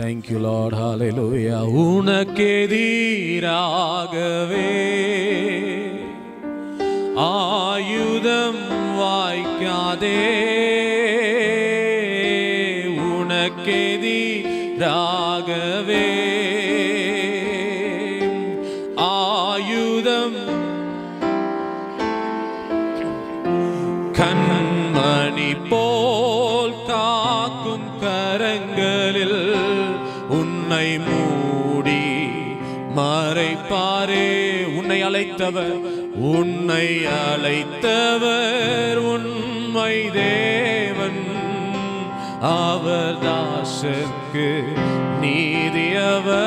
Thank you Lord, hallelujah. உனக்கெதிராகவே ஆயுதம் வாய்க்காதே, உனக்கெதிராகவே ஆயுதம் கண்மணி போல் காக்கும் கரங்களில் உன்னை மூடி மறைப்பாரே. உன்னை அழைத்தவர் உண்மை தேவன், அவர் தாசர்க்கு நீதியவர்.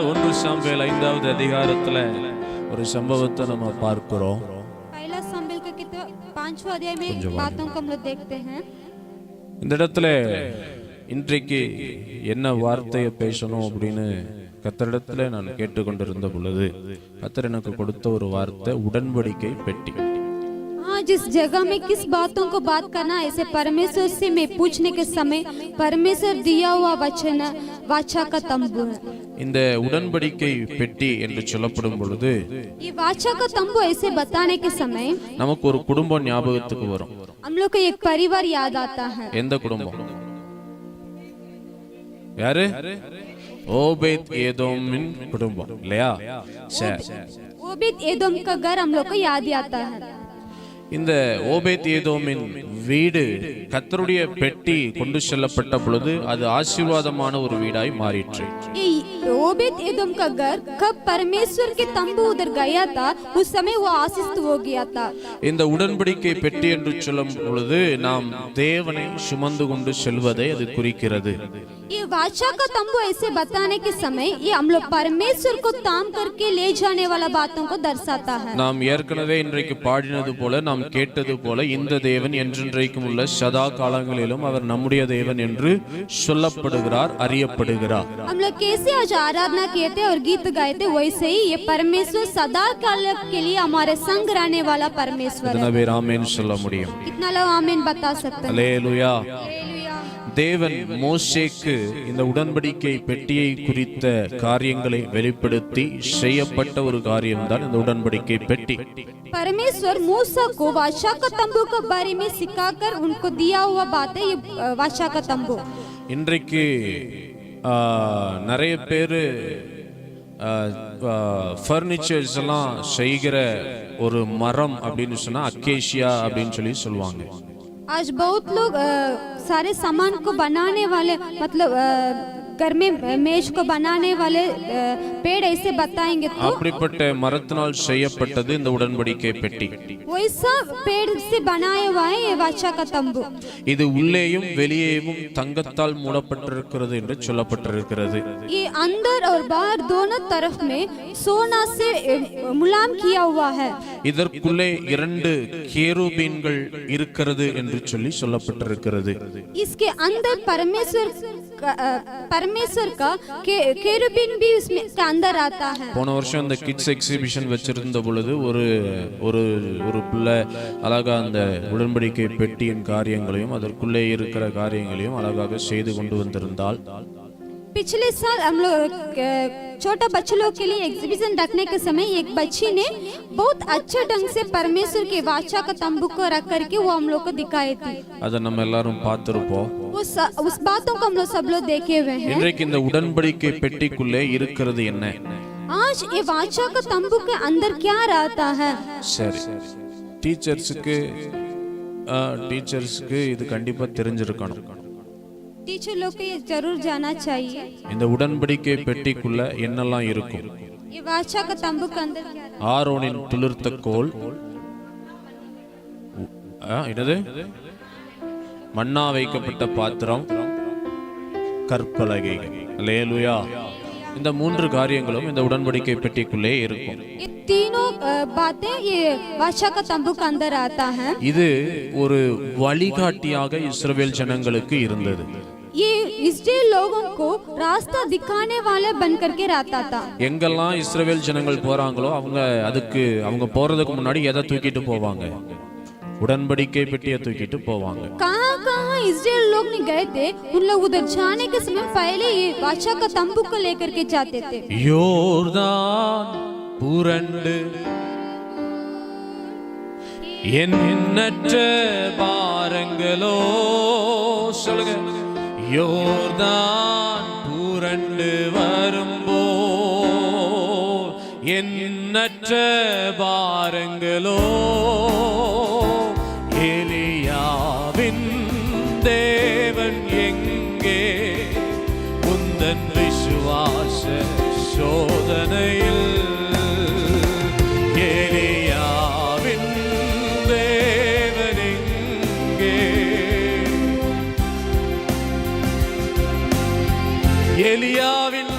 1 சாமுவேல் 5வது அதிகாரத்துல ஒரு சம்பவத்தை நம்ம பார்க்கிறோம். पहला सामुएल के किताब 5वां अध्याय में बातों को हम लोग देखते हैं. இந்த இடத்துல இன்றைக்கு என்ன வார்த்தையை பேசணும் அப்படின்னு கர்த்தரிடத்துல நான் கேட்டுக்கொண்டிருந்த பொழுது கர்த்தர் எனக்கு கொடுத்த ஒரு வார்த்தை உடன்படிக்கை பெட்டி. आज इस जगह में किस बातों को बात करना, ऐसे परमेश्वर से मैं पूछने के समय परमेश्वर दिया हुआ वचन वाचा का तंबू है. இந்த உடன்படிக்கை பெட்டி என்று சொல்லப்படும் பொழுது ये वाचा का तंबू ऐसे बताने के समय நமக்கு ஒரு குடும்பம் ஞாபகத்துக்கு வரும். हम लोग को एक परिवार याद आता है. எந்த குடும்பம்? யாரு? ஓபேத் ஏதோமின் குடும்பம் இல்லையா? ओबेद एदोम का घर हम लोग को याद आता है. இந்த ஓபேத் ஏதோமின் வீடு கர்த்தருடைய பெட்டி கொண்டு செல்லப்பட்ட பொழுது அது ஆசீர்வாதமான ஒரு வீடாய் மாறிற்று. ये ओबेद एदोम का घर कब परमेश्वर के तंबू उधर गया था, उस समय वो आशीषित हो गया था. இந்த உடன்படிக்கை பெட்டி என்று சொல்லும் பொழுது நாம் தேவனை சுமந்து கொண்டு செல்வதை அது குறிக்கிறது. ये वाचा का तंबू ऐसे बताने के समय ये हम लोग परमेश्वर को ताम करके ले जाने वाला बातों को दर्शाता है. நாம் ஏற்கனவே இன்றைக்கு பாடினது போல, நாம் கேட்டது போல, இந்த தேவன் என்றென்றைக்கும் உள்ள சதா காலங்களிலும் அவர் நம்முடைய தேவன் என்று சொல்லப்படுகிறார், அறியப்படுகிறார். हम लोग कैसे आज आराधना किए थे और गीत गाए थे, वैसे ही ये परमेश्वर सदा काल के लिए हमारे संग रहने वाला परमेश्वर है. எனவே ஆமென் சொல்ல முடியும். कितना लोग आमीन बता सकते हैं? அல்லேலூயா. हालेलुया. தேவன் மோசேக்கு இந்த உடன்படிக்கை பெட்டியை குறித்த காரியங்களை வெளிப்படுத்தி செய்யப்பட்ட ஒரு காரியம்தான் இந்த உடன்படிக்கை பெட்டி. परमेश्वर मूसा को वाचा का तंबू के बारे में सिखाकर उनको दिया हुआ बात है ये वाचा का तंबू. இன்றைக்கு நிறைய பேர் ஃபர்னிச்சர்ஸ் எல்லாம் செய்கிற ஒரு மரம் அப்படின்னு சொன்னா அக்கேஷியா அப்படின்னு சொல்லுவாங்க. आज बहुत लोग सारे सामान को बनाने वाले मतलब घर में मेज को बनाने वाले पेड़ ऐसे बताएंगे तो அப்படிப்பட்ட மரத்தினால் செய்யப்பட்டது இந்த உடன்படிக்கை பெட்டி. वैसा पेड़ से बनाया हुआ है ये वाचा का तंबू. இது உள்ளேயும் வெளியேயும் தங்கத்தால் மூடப்பட்டிருக்கிறது என்று சொல்லப்பட்டிருக்கிறது. ये अंदर और बाहर दोनों तरफ में सोना से मुलायम किया हुआ है. இதற்குள்ளே 2 கேருபீன்கள் இருக்கிறது என்று சொல்லப்பட்டிருக்கிறது. इसके अंदर परमेश्वर का केरुबीन भी उसमें के अंदर आता है. போன வருஷம் அந்த கிட்ஸ் எக்ஸிபிஷன் வச்சிருந்த பொழுது ஒரு பிள்ளை அழகா அந்த உடன்படிக்கை பெட்டியின் காரியங்களையும் அதற்குள்ளே இருக்கிற காரியங்களையும் அழகாக செய்து கொண்டு வந்திருந்தால், पिछले साल हम लोग छोटा बच्चों लोग के लिए एग्जीबिशन रखने के समय एक बच्ची ने बहुत अच्छे ढंग से परमेश्वर के वाचा का तंबू को रख करके वो हम लोग को दिखाई थी. அதை நம்ம எல்லாரும் பார்த்திருப்போம். उस बातों को हम लोग सब लोग देखे हुए हैं. இன்றைக்கு இந்த உடன்படிக்கை பெட்டிக்குள்ளே இருக்கிறது என்ன? आज ये वाचा का तंबू के अंदर क्या रहता है? சரி, டீச்சர்ஸ்க்கு இது கண்டிப்பா தெரிஞ்சிருக்கணும். टीचर लोग को ये जरूर जाना चाहिए இந்த உடன்படிக்கை பெட்டிக்குள்ள என்னெல்லாம் இருக்கும். ये वाचा का तंबू के अंदर क्या रहता है? ஆரோனின் துளிர்த்த கோல், என்னது, மன்னா வைக்கப்பட்ட பாத்திரம், கற்பலகை. அல்லேலூயா. இந்த 3 காரியங்களும் இந்த உடன்படிக்கை பெட்டிக்குள்ளே இருக்கும். ये तीनों बातें ये वाचा का तंबू के अंदर आता है. இது ஒரு வழிகாட்டியாக இஸ்ரவேல் ஜனங்களுக்கு இருந்தது. ये इस्राएल लोगों को रास्ता दिखाने वाले बन करके रहता था. எங்கெல்லாம் இஸ்ரவேல் ஜனங்கள் போறாங்களோ அவங்க போறதுக்கு முன்னாடி எதை தூக்கிட்டு போவாங்க? உடன்படிக்கை பெட்டியை தூக்கிட்டு போவாங்க. कहाँ कहाँ इजराइल लोग नहीं गए थे, उन लोग उधर जाने के समय पहले ये वाचा का तंबू को लेकर के जाते थे। யோர்தான் புரண்டு எண்ணற்ற பாரங்களோ, சொல்லுங்க, யோர்தான் புரண்டு வரும்போ எண்ணற்ற பாரங்களோ, எலியாவின் தேவன் எங்கே, உந்தன் விசுவாச சோதனையில், எலியாவின் தேவன் எங்கே, எலியாவின்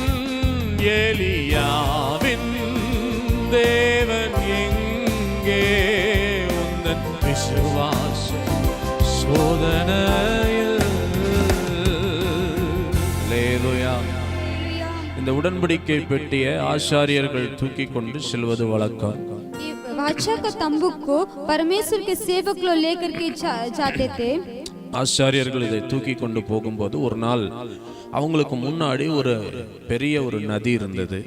தேவன் எங்கே, உந்தன் விசுவாச சோதனையில். அல்லேலூயா. இந்த உடன்படிக்கை பெட்டியை ஆசாரியர்கள் தூக்கி கொண்டு செல்வது வழக்கம். वाचा का तंबू को परमेश्वर के सेवक लोग लेकर के जाते थे। ஆசாரியர்கள் இதை தூக்கி கொண்டு போகும்போது ஒரு நாள் அவங்களுக்கு முன்னாடி ஒரு பெரிய ஒரு நதி இருந்தது.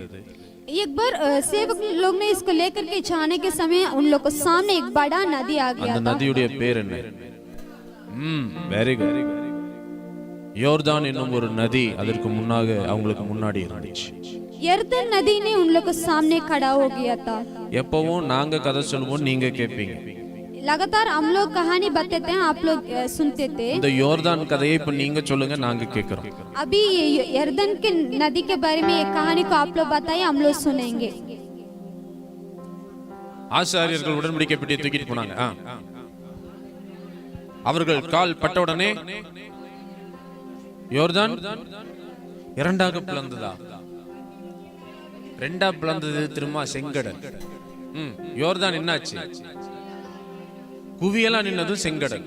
एक बार सेवक लोग ने इसको लेकर के जाने के समय उन लोग को सामने एक बड़ा नदी आ गया। அந்த நதியுடைய பேர் என்ன? Very good. யோர்தான் என்னும் ஒரு நதி அதற்கு முன்னாக அவங்களுக்கு முன்னாடி இருந்துச்சு. यरदन नदी ने उन लोग को सामने खड़ा हो गया था। எப்பவும் நாங்க கதை சொல்லுவோம், நீங்க கேட்பீங்க. लगातार हम लोग कहानी बताते हैं, आप लोग सुनते थे। இந்த யோர்தான் கதையை இப்ப நீங்க சொல்லுங்க, நாங்க கேட்கிறோம். अभी ये यरदन के नदी के बारे में एक कहानी को आप लोग बताइए, हम लोग सुनेंगे। ஆசாரியர்கள் உடன்படிக்கை பெட்டியை தூக்கிட்டு போனாங்க. அவர்கள் கால் பட்ட உடனே யோர்தான் இரண்டாக பிளந்ததா? ரெண்டா பிளந்தது. திரும்ப செங்கடல். யோர்தான் என்னாச்சு? குவியலா நின்னது செங்கடல்.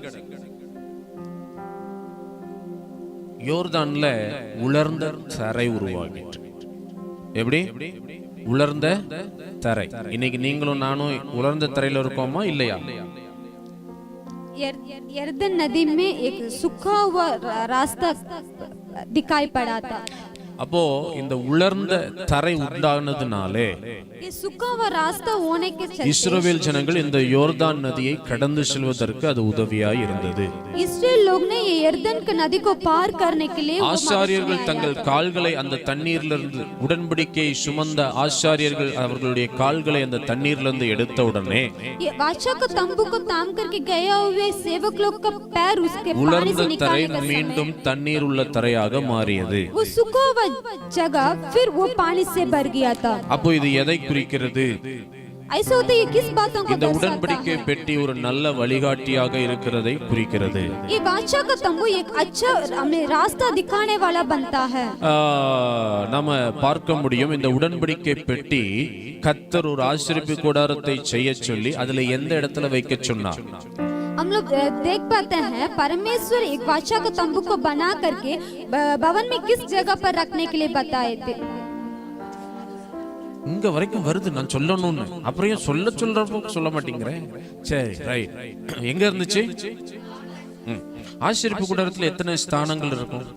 யோர்தான்ல உலர்ந்த தரை உருவாகிற்று. எப்படி? உலர்ந்த தரை. இன்னைக்கு நீங்களும் நானும் உலர்ந்த தரையில இருக்கோமா இல்லையா? यरदन नदी में एक सूखा हुआ रास्ता दिखाई पड़ा था। அப்போ இந்த உலர்ந்த தரை உண்டானதுனாலே ये सूखा हुआ रास्ता होने के चलते இஸ்ரவேல் ஜனங்கள் இந்த யோர்தான் நதியை கடந்து செல்வதற்கு அது உதவியாய் இருந்தது. इस्राएल लोग ने ये यरदन की नदी को पार करने के लिए ஆசாரியர்கள் தங்கள் கால்களை அந்த தண்ணீரிலிருந்து, உடன்படிக்கையை சுமந்த ஆசாரியர்கள் அவர்களுடைய கால்களை அந்த தண்ணீரிலிருந்து எடுத்த உடனே ये वाचा का तंबू को ताम करके गया हुए सेवक लोग का पैर उसके पानी से உலர்ந்த தரை निकालने का மீண்டும் தண்ணீர் उள்ள தரையாக மாறியது. वो सूखा हुआ जगह फिर वो पानी से भर गया था। அப்போ இது எதை குறிக்கிறது? ऐसे होते ये किस बातों को இந்த दर्शाता உடன்படிக்கை है? பெட்டி ஒரு நல்ல வழிகாட்டியாக இருக்கிறதை குறிக்கிறது. ये वाचा का तंबू एक अच्छा हमें रास्ता दिखाने वाला बनता है। நாம பார்க்க முடியும், இந்த உடன்படிக்கை பெட்டி கர்த்தர் ஒரு ஆசரிப்பு கூடாரத்தை செய்ய சொல்லி அதுல எந்த இடத்துல வைக்க சொன்னார்? हम लोग देख पाते हैं परमेश्वर एक वाचा का तंबू को बना करके भवन में किस जगह पर रखने के लिए बताए थे। இங்க வரைக்கும் வருது, நான் சொல்லணும்னு, அப்புறம் ஏன் சொல்றப்போ சொல்ல மாட்டேங்கிறேன். சரி, ரைட். எங்க இருந்துச்சு? ஆசரிப்பு கூடாரத்துல எத்தனை ஸ்தானங்கள் இருக்கும்?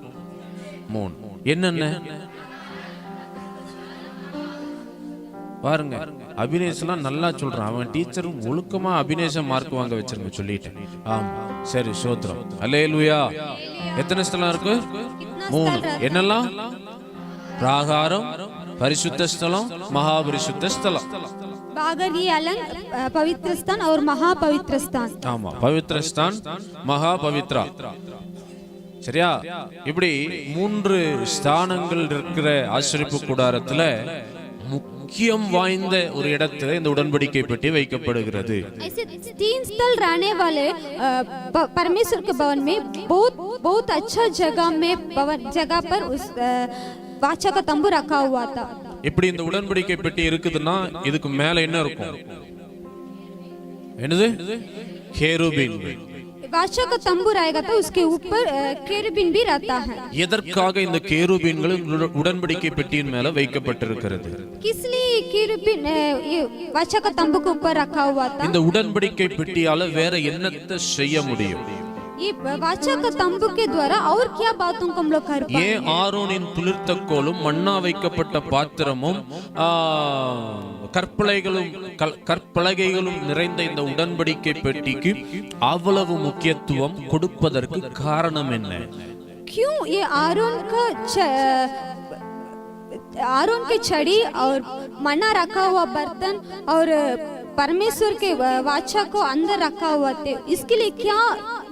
3. என்னென்ன பாருங்க. அபிநேசம் நல்லா சொல்றான். அவன் டீச்சர் ஒழுக்கமா அபிநேசம் மார்க் வாங்க வச்சிருங்க சொல்லிட்டேன். ஆமா, சரி, சோத்ரம். அல்லேலூயா. எத்தனை ஸ்தலம் இருக்கு? 3. என்னெல்லாம்? பிராகாரம், பரிசுத்த ஸ்தலம், மகா பரிசுத்த ஸ்தலம். बागरी अलंग, पवित्र स्थान और महा पवित्र स्थान. ஆமா, பவித்ர ஸ்தான், மகா பவித்ரா. சரியா? இப்படி 3 ஸ்தானங்கள் இருக்கிற ஆசரிப்பு கூடாரத்துல முக்கியம் வாய்ந்த ஒரு இடத்துல இந்த உடன்படிக்கை பெட்டி வைக்கப்படுகிறது. ऐसे 3 स्थल रहने वाले परमेश्वर के भवन में बहुत अच्छा जगह पर उस वाचा का तंबू रखा हुआ था. இப்படி இந்த உடன்படிக்கை பெட்டி இருக்குதுன்னா இதுக்கு மேல என்ன இருக்கும்? என்னது? கேருபீன். वाचा का तंबू रहेगा तो उसके ऊपर केरुबीन भी रहता है. எதற்காக இந்த கேருபீன்கள் உடன்படிக்கை பெட்டியின் மேல வைக்கப்பட்டிருக்கிறது? किस लिए केरुबीन ये वाचा का तंबू के ऊपर रखा हुआ था? இந்த உடன்படிக்கை பெட்டியால வேற என்னத்தை செய்ய முடியும்? ये वाचा का तंबू के द्वारा और क्या बातों को हम लोग कर पाएंगे? ஏன் ஆரோனின் துளிர்த்தக்கோலும் மண்ணா வைக்கப்பட்ட பாத்திரமும் கற்பலகைகளும் நிறைந்த இந்த உடன்படிக்கை பெட்டிக்கு அவ்வளவு முக்கியத்துவம் கொடுப்பதற்கு காரணம் என்ன? क्यों ये आरोन के छड़ी और मना रखा हुआ बर्तन और परमेश्वर के वाचा को अंदर रखा हुआ थे, इसके लिए क्या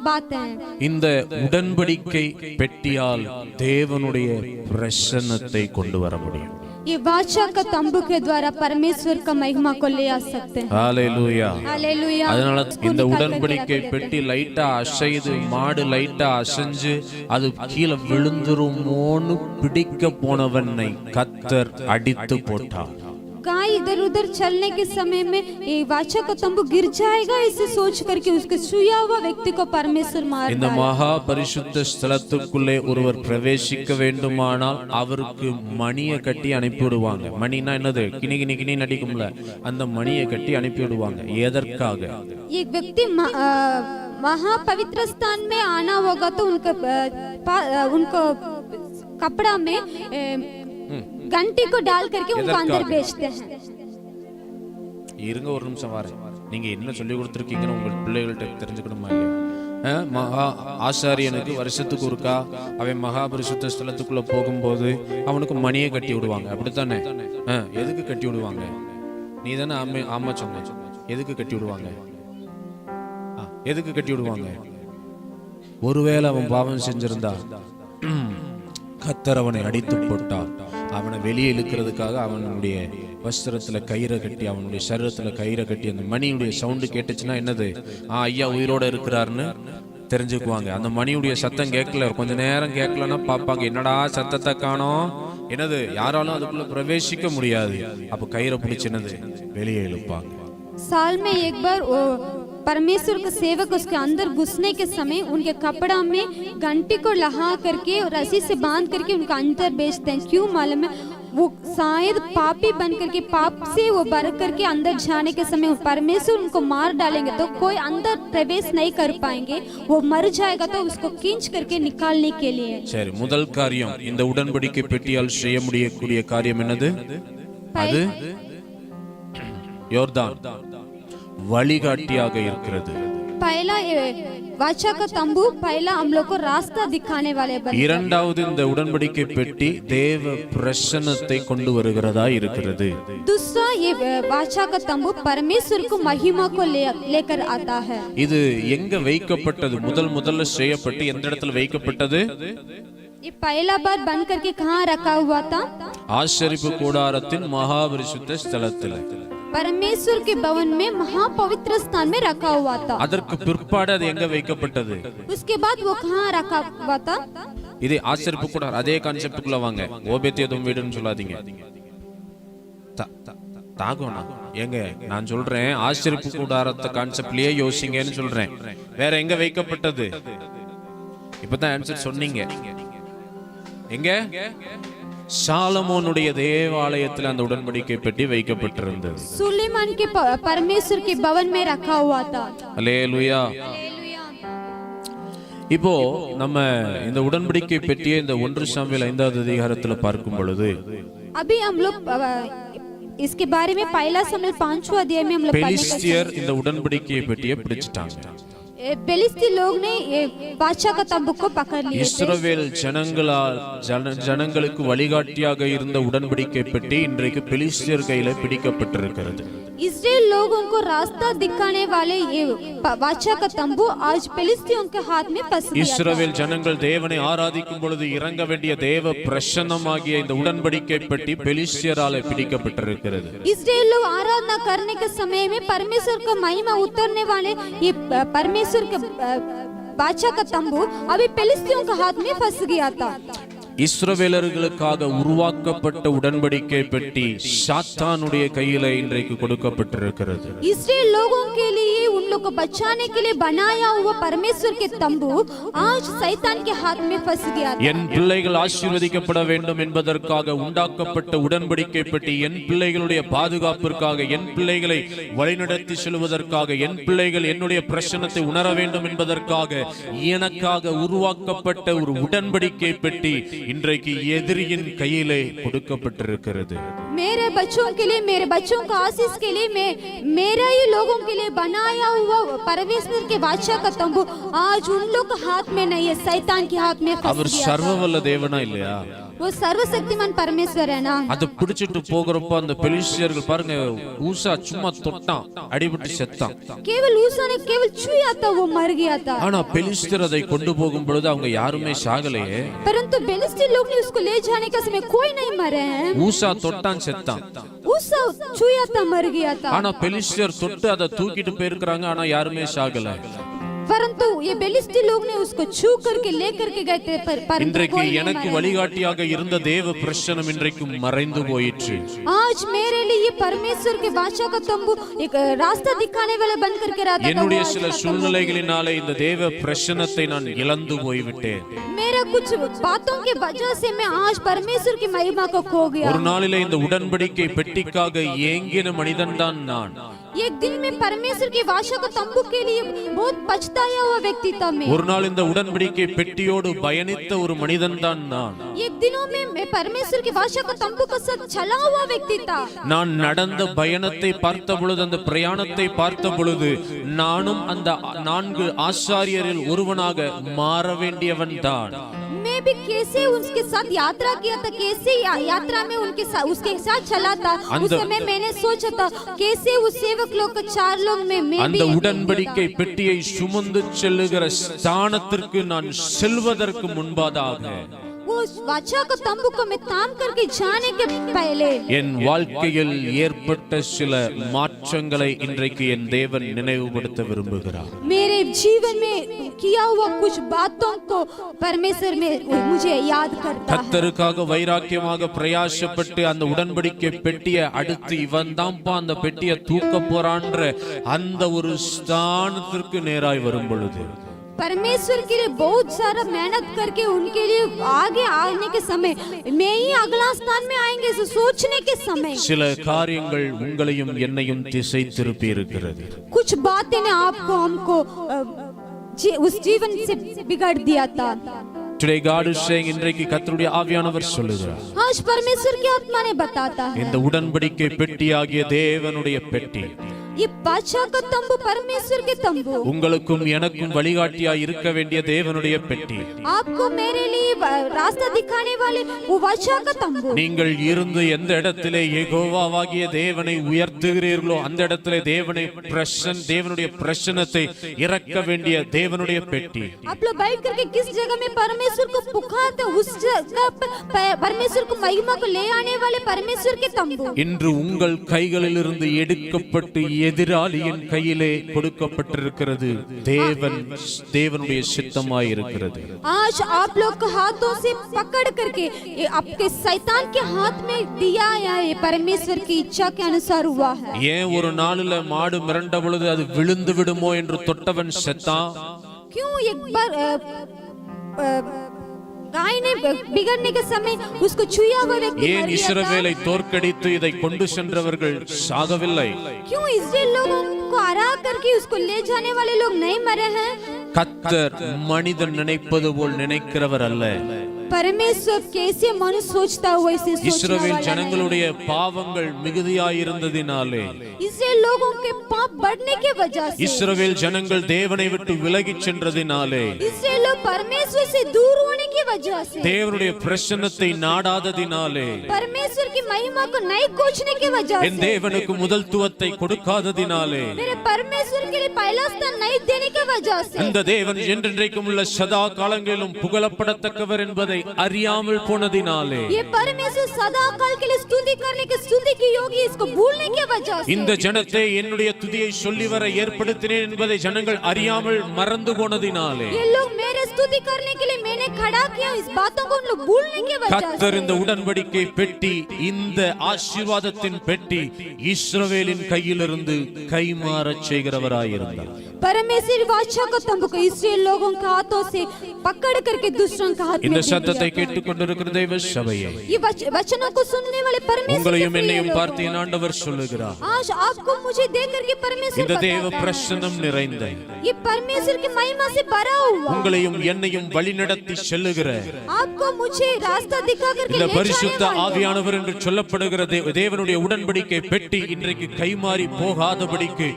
बात है? இந்த உடன்படிக்கை பெட்டியால் தேவனுடைய பிரசன்னத்தை கொண்டு வர முடியும். ये वाचा का तंबू के द्वारा परमेश्वर का महिमा को ले आ सकते हैं. ஹalleluya. हालेलुया. அதனால இந்த உடன்படிக்கை பெட்டி லைட்டா அசையுது, மாடு லைட்டா அசைஞ்சு அது கீழே விழுந்துருமோன்னு பிடிக்க போனவனை கர்த்தர் அடித்து போட்டார். गाय इधर उधर चलने के समय में ये वाचा का तंबू गिर जाएगा इसे सोच करके उसके छुआ हुआ व्यक्ति को परमेश्वर मार இந்த மகா பரிசுத்த ஸ்தலத்துக்குள்ளே ஒருவர் பிரவேசிக்க வேண்டுமானால் அவருக்கு மணியை கட்டி அனுப்பிவிடுவாங்க. மணினா என்னது? கிணி கிணி கிணி நடிக்கும்ல, அந்த மணியை கட்டி அனுப்பிவிடுவாங்க. எதற்காக? ये व्यक्ति महापवित्र स्थान में आना होगा तो उनको कपड़ा में घंटी को डाल करके उनको अंदर भेजते हैं. இருங்க ஒரு நிமிஷம் வரேன். நீங்க என்ன சொல்லி கொடுத்துருக்கீங்கன்னு உங்க பிள்ளைகள்கிட்ட தெரிஞ்சுக்கணுமா இல்லையா? மகா ஆசாரியனுக்கு வருஷத்துக்கு ஒருக்கா அவன் மகா பரிசுத்த ஸ்தலத்துக்குள்ள போகும்போது அவனுக்கு மணியை கட்டி விடுவாங்க, அப்படித்தானே? எதுக்கு கட்டி விடுவாங்க? நீ தானே ஆமா சொன்ன. எதுக்கு கட்டி விடுவாங்க? எதுக்கு கட்டி விடுவாங்க? ஒருவேளை அவன் பாவம் செஞ்சிருந்தா கர்த்தர் அவனை அடித்து போட்டார். அவனை வெளியே இழுக்கிறதுக்காக அவனுடைய வஸ்திரத்துல கயிறை கட்டி, அவனுடைய சரீரத்துல கயிறை கட்டி, அந்த மணியுடைய சவுண்டு கேட்டுச்சுன்னா என்னது? ஐயா உயிரோட இருக்கிறாருன்னு தெரிஞ்சுக்குவாங்க. அந்த மணியுடைய சத்தம் கேட்கல, கொஞ்ச நேரம் கேட்கலன்னா பார்ப்பாங்க, என்னடா சத்தத்தை காணோம், என்னது? யாராலும் அதுக்குள்ள பிரவேசிக்க முடியாது. அப்ப கயிறை பிடிச்சு என்னது? வெளியே இழுப்பாங்க. साल में एक बार परमेश्वर का सेवक उसके अंदर घुसने के समय उनके कपड़ा में घंटी को लहा करके और रस्सी से बांध करके उनका अंदर बेचते हैं. क्यों मालूम है? वो शायद पापी बन करके पाप से वो भर करके अंदर जाने के समय परमेश्वर उनको मार डालेंगे तो कोई अंदर प्रवेश नहीं कर पाएंगे, वो मर जाएगा. तो उसको खींच करके निकालने के लिए. சரி, முதல் காரியம் இந்த உடன்படிக்கை பெட்டியால் செய்ய முடியக்கூடிய காரியம் என்னது? அது யோர்தான் வழிகாட்டியாக இருக்கிறது. पहला वाचा का तंबू पहला हम लोग को रास्ता दिखाने वाले बने. இரண்டாவது இந்த உடன்படிக்கை பெட்டி தேவ பிரசன்னத்தை கொண்டு வருகிறதா இருக்கிறது. दूसरा ये वाचा का तंबू परमेश्वर को महिमा को लेकर आता है. இது எங்க வைக்கப்பட்டது? முதல்ல செய்யப்பட்டு எந்த இடத்துல வைக்கப்பட்டது? ये पहला बार बन करके कहाँ रखा हुआ था? ஆசரிப்பு கூடாரத்தின் மகா பரிசுத்த ஸ்தலத்தில், परमेश्वर के भवन में महापवित्र स्थान में रखा हुआ था. அதற்கு பிற்பாடு அது எங்க வைக்கப்பட்டது? उसके बाद वो कहाँ रखा हुआ था? இது ஆசரிப்பு கூடாரம். அதே கான்செப்டுக்குள்ள வாங்க. ஓபேத்தியதும் வீடுன்னு சொல்லாதீங்க. தாகோனா எங்க நான் சொல்றேன், ஆசரிப்பு கூடாரத்தை கான்செப்ட்லயே யோசிங்கன்னு சொல்றேன். வேற எங்க வைக்கப்பட்டது? இப்பதான் ஆன்சர் சொன்னீங்க. எங்க? சாலமோனுடைய தேவாலயத்தில் அந்த உடன்படிக்கை பெட்டி வைக்கப்பட்டிருந்தது. सुलेमान के परमेश्वर के भवन में रखा हुआ था. அல்லேலூயா. இப்போ நம்ம இந்த உடன்படிக்கை பெட்டியை இந்த 1 சாமுவேல் 5வது அதிகாரத்துல பார்க்கும் பொழுது अभी हम लोग इसके बारे में पहला सामुएल 5वां अध्याय में हम लोग பெலிஸ்தியர் இந்த உடன்படிக்கை பெட்டியை பிடிச்சிட்டாங்க. பெலிஸ்தி लोग ने ये वाचा का तंबू को पकड़ लिए. இஸ்ரவேல் ஜனங்களுக்கு வழிகாட்டியாக இருந்த உடன்படிக்கை பெட்டி இன்றைக்கு பெலிஸ்தியர் கையில பிடிக்கப்பட்டிருக்கிறது. इस्राएल लोगों को रास्ता दिखाने वाले ये वाचा का तंबू आज फिलिस्तीयों के हाथ में फंस गया. இஸ்ரவேல் ஜனங்கள் தேவனை ஆராதிக்கும் பொழுது இறங்க வேண்டிய தேவ பிரசன்னமாகிய இந்த உடன்படிக்கை பெட்டி பெலிஸ்தியரால பிடிக்கப்பட்டிருக்கிறது. इस्राएल लोग आराधना करने के समय में परमेश्वर का महिमा उतरने वाले ये परमेश्वर के वाचा का तंबू अभी फिलिस्तीयों के हाथ में फंस गया था. இஸ்ரவேலர்களுக்காக உருவாக்கப்பட்ட உடன்படிக்கை பெட்டி சாத்தானுடைய கையில இன்றைக்கு கொடுக்கப்பட்டிருக்கிறது. इस्राएल लोगों के लिए उन लोग को बचाने के लिए बनाया हुआ परमेश्वर के तंबू आज शैतान के हाथ में फंस गया था। என் பிள்ளைகள் ஆசீர்வதிக்கப்பட வேண்டும் என்பதற்காக உண்டாக்கப்பட்ட உடன்படிக்கை பெட்டி, என் பிள்ளைகளுடைய பாதுகாப்பிற்காக, என் பிள்ளைகளை வழிநடத்தி செல்வதற்காக, என் பிள்ளைகள் என்னுடைய பிரச்சனத்தை உணர வேண்டும் என்பதற்காக எனக்காக உருவாக்கப்பட்ட ஒரு உடன்படிக்கை பெட்டி இன்றைக்கு எதிரியின் கையிலே கொடுக்கப்பட்டிருக்கிறது. मेरे बच्चों के लिए, मेरे बच्चों का आशीष के लिए, मेरे ही लोगों के लिए बनाया हुआ परमेश्वर के बादशाह का तंबू आज उन लोग के हाथ में नहीं है, शैतान के हाथ में फंस அவர் गया। சர்வவல்ல தேவனா இல்லையா? वो सर्वशक्तिमान परमेश्वर है ना। அது பிடிச்சிட்டு போகிறப்ப அந்த பெலிஸ்தியர்கள் பாருங்க, ஊசா சும்மா தொட்டான், அடிபட்டு செத்தான். केवल ऊसा ने केवल छुआ था, वो मर गया था। ஆனா பெலிஸ்தியர் அதை கொண்டு போகும் பொழுது அவங்க யாருமே சாகலையே. परंतु बेलिस्ती लोग ने उसको ले जाने का समय कोई नहीं मरे हैं। ஊசா தொட்டான், செத்தான். ऊसा छुआ था, मर गया था। ஆனா பெலிஸ்தியர் தொட்டு அதை தூக்கிட்டு போயிருக்கிறாங்க, ஆனா யாருமே சாகல. परंतु ये बेलिस्ती लोग ने उसको छू करके लेकर के गए थे, पर இன்றைக்கு எனக்கு வழிகாட்டியாக இருந்த தேவ பிரசன்னம் இன்றைக்கு மறைந்து போயிற்று. आज मेरे लिए परमेश्वर के बादशाह का तंबू एक रास्ता दिखाने वाला बन करके रहा था। என்னுடைய சில சூழ்நிலைகளினாலே இந்த தேவ பிரசன்னத்தை நான் இழந்து போய்விட்டேன். मेरा कुछ बातों के वजह से मैं आज परमेश्वर की महिमा को खो गया। ஒரு நாளிலே இந்த உடன்படிக்கை பெட்டிக்காக ஏங்கின மனிதன் தான் நான். एक दिन में परमेश्वर के बादशाह का तंबू के लिए बहुत पछताया हुआ व्यक्ति था मैं। ஒரு நாள் இந்த உடன்படிக்கை பெட்டியோடு பயணித்த ஒரு மனிதன் தான் நான். एक दिनों में मैं परमेश्वर के बादशाह का तंबू के साथ चला हुआ व्यक्ति था। நான் நடந்த பயணத்தை பார்த்த பொழுது, அந்த பிரயாணத்தை பார்த்த பொழுது, நானும் அந்த 4 ஆசாரியரில் ஒருவனாக மாற வேண்டியவன் தான். मैं भी कैसे उसके साथ यात्रा किया था, कैसे यात्रा में उसके साथ चला था। उस समय मैंने सोचा था कैसे उस सेवक लोग के 4 लोग में मैं भी அந்த உடன்படிக்கை பெட்டியை சுமந்து செல்லுகிற ஸ்தானத்திற்கு நான் செல்வதற்கு முன்பதாக वो वाचा का तंबू को मैं ताम करके जाने के पहले என் வாழ்க்கையில் ஏற்பட்ட சில மாற்றங்களை இன்றைக்கு என் தேவன் நினைவுபடுத்த விரும்புகிறார். मेरे जीवन में किया हुआ कुछ बातों को परमेश्वर में मुझे याद करता है। கர்த்தருக்காக வைராக்கியமாக பிரயாசப்பட்டு அந்த உடன்படிக்கை பெட்டியை அடுத்து இவன் தான்ப்பா அந்த பெட்டியை தூக்க போறான்ற அந்த ஒரு ஸ்தானத்திற்கு நேராய் வரும் பொழுது, परमेश्वर के लिए बहुत सारा मेहनत करके उनके लिए आगे आने के समय मैं ही अगला स्थान में आएंगे सोचने के समय சில காரியங்கள் உங்களையும் என்னையும் திசை திருப்பி இருக்கிறது. कुछ बातें ने आपको हमको उस जीवन से बिगाड़ दिया था। Today God is saying, இன்றைக்கு கர்த்தருடைய ஆவியானவர் சொல்லுகிறார், आज परमेश्वर की आत्मा ने बताता है இந்த உடன்படிக்கை பெட்டியாகிய தேவனுடைய பெட்டி ये बादशाह का तंबू, परमेश्वर के तंबू, உங்களுக்கும் எனக்கும் வழிகாட்டியாய் இருக்க வேண்டிய தேவனுடைய பெட்டி, आपको मेरे लिए रास्ता दिखाने वाले वो बादशाह का तंबू। நீங்கள் இருந்து எந்த இடத்திலே யெகோவாவாகிய தேவனை உயர்த்துகிறீர்களோ அந்த இடத்திலே தேவனுடைய பிரசன்னத்தை இறக்க வேண்டிய தேவனுடைய பெட்டி. आप लोग बैठ करके किस जगह में परमेश्वर को पुकारते उस जगह पर परमेश्वर को महिमा को ले आने वाले परमेश्वर के तंबू இன்று உங்கள் கைகளிலிருந்து எடுக்கப்பட்டு எதிராளியின் கையிலே கொடுக்கப்பட்டிருக்கிறது. தேவனுடைய சித்தமாய் இருக்கிறது. आज आप लोग को हाथों से पकड़ करके आपके शैतान के हाथ में दिया है, ये परमेश्वर की इच्छा के अनुसार हुआ है। ஏன் ஒரு நாளில மாடு மிரண்ட பொழுது அது விழுந்து விடுமோ என்று தொட்டவன் செத்தான்? क्यों एक बार गाय ने बिगड़ने के समय उसको छुआ हुआ व्यक्ति ஏன் मर गया था? இஸ்ரவேலை தோற்கடித்து இதை கொண்டு சென்றவர்கள் சாகவில்லை? क्यों इस्राएल लोगों को हरा करके उसको ले जाने वाले लोग नहीं मरे हैं? கர்த்தர் மனிதன் நினைப்பது போல் நினைக்கிறவர் அல்ல. परमेश्वर कैसे मनुष्य सोचता है वैसे सोचने இஸ்ரவேல் वाला ஜனங்களுடைய பாவங்கள் மிகுதியாயிருந்ததினாலே, इसराइल लोगों के पाप बढ़ने के वजह से, இஸ்ரவேல் ஜனங்கள் தேவனை விட்டு விலகிச் சென்றதினாலே, इसराइल लोग परमेश्वर से दूर होने की वजह से, தேவனுடைய பிரசன்னத்தை நாடாததினாலே, परमेश्वर की महिमा को नहीं खोजने की वजह என் से, தேவனுக்கு முதல்த்துவத்தை கொடுக்காததினாலே, मेरे परमेश्वर के लिए पहला स्थान नहीं देने की वजह से, அந்த தேவன் என்றென்றைக்கும் உள்ள சதா காலங்களிலும் புகழப்படத்தக்கவர் என்பதை அறியாமல் போனதினாலே ये परमेश्वर सदा काल के लिए स्तुति करने के स्तुति की योगी इसको भूलने की वजह से இந்த ஜனத்தை என்னுடைய துதியை சொல்லி வர ஏற்படுத்தினேன் என்பதை ஜனங்கள் அறியாமல் மறந்து போனதினாலே ये लोग मेरे स्तुति करने के लिए मैंने खड़ा किया इस बातों को उन लोग भूलने की वजह கர்த்தர் இந்த உடன்படிக்கை பெட்டி இந்த ஆசீர்வாதத்தின் பெட்டி இஸ்ரவேலின் கையிலிருந்து கைமாறச் செய்கிறவராயிருந்தார் परमेश्वर वाचा को तंबू को इस्राएल लोगों के हाथों से पकड़ करके दूसरों के हाथ में இந்த दे சத்தத்தை दिया। கேட்டுக்கொண்டிருக்கிற தேவ சபையே ये वचनों को सुनने वाले परमेश्वर உங்களையும் के प्रिय என்னையும் लोगों, பார்த்து என் ஆண்டவர் சொல்லுகிறார் आज आपको मुझे देख करके परमेश्वर இந்த தேவ बताता है, பிரசன்னம் நிறைந்த ये परमेश्वर की महिमा से भरा हुआ உங்களையும் என்னையும் வழிநடத்தி செல்லுகிற आपको मुझे रास्ता दिखा करके இந்த ले जाने பரிசுத்த वाला ஆவியானவர் என்று சொல்லப்படுகிற தேவனுடைய உடன்படிக்கை பெட்டி இன்றைக்கு கைமாறி போகாதபடிக்கு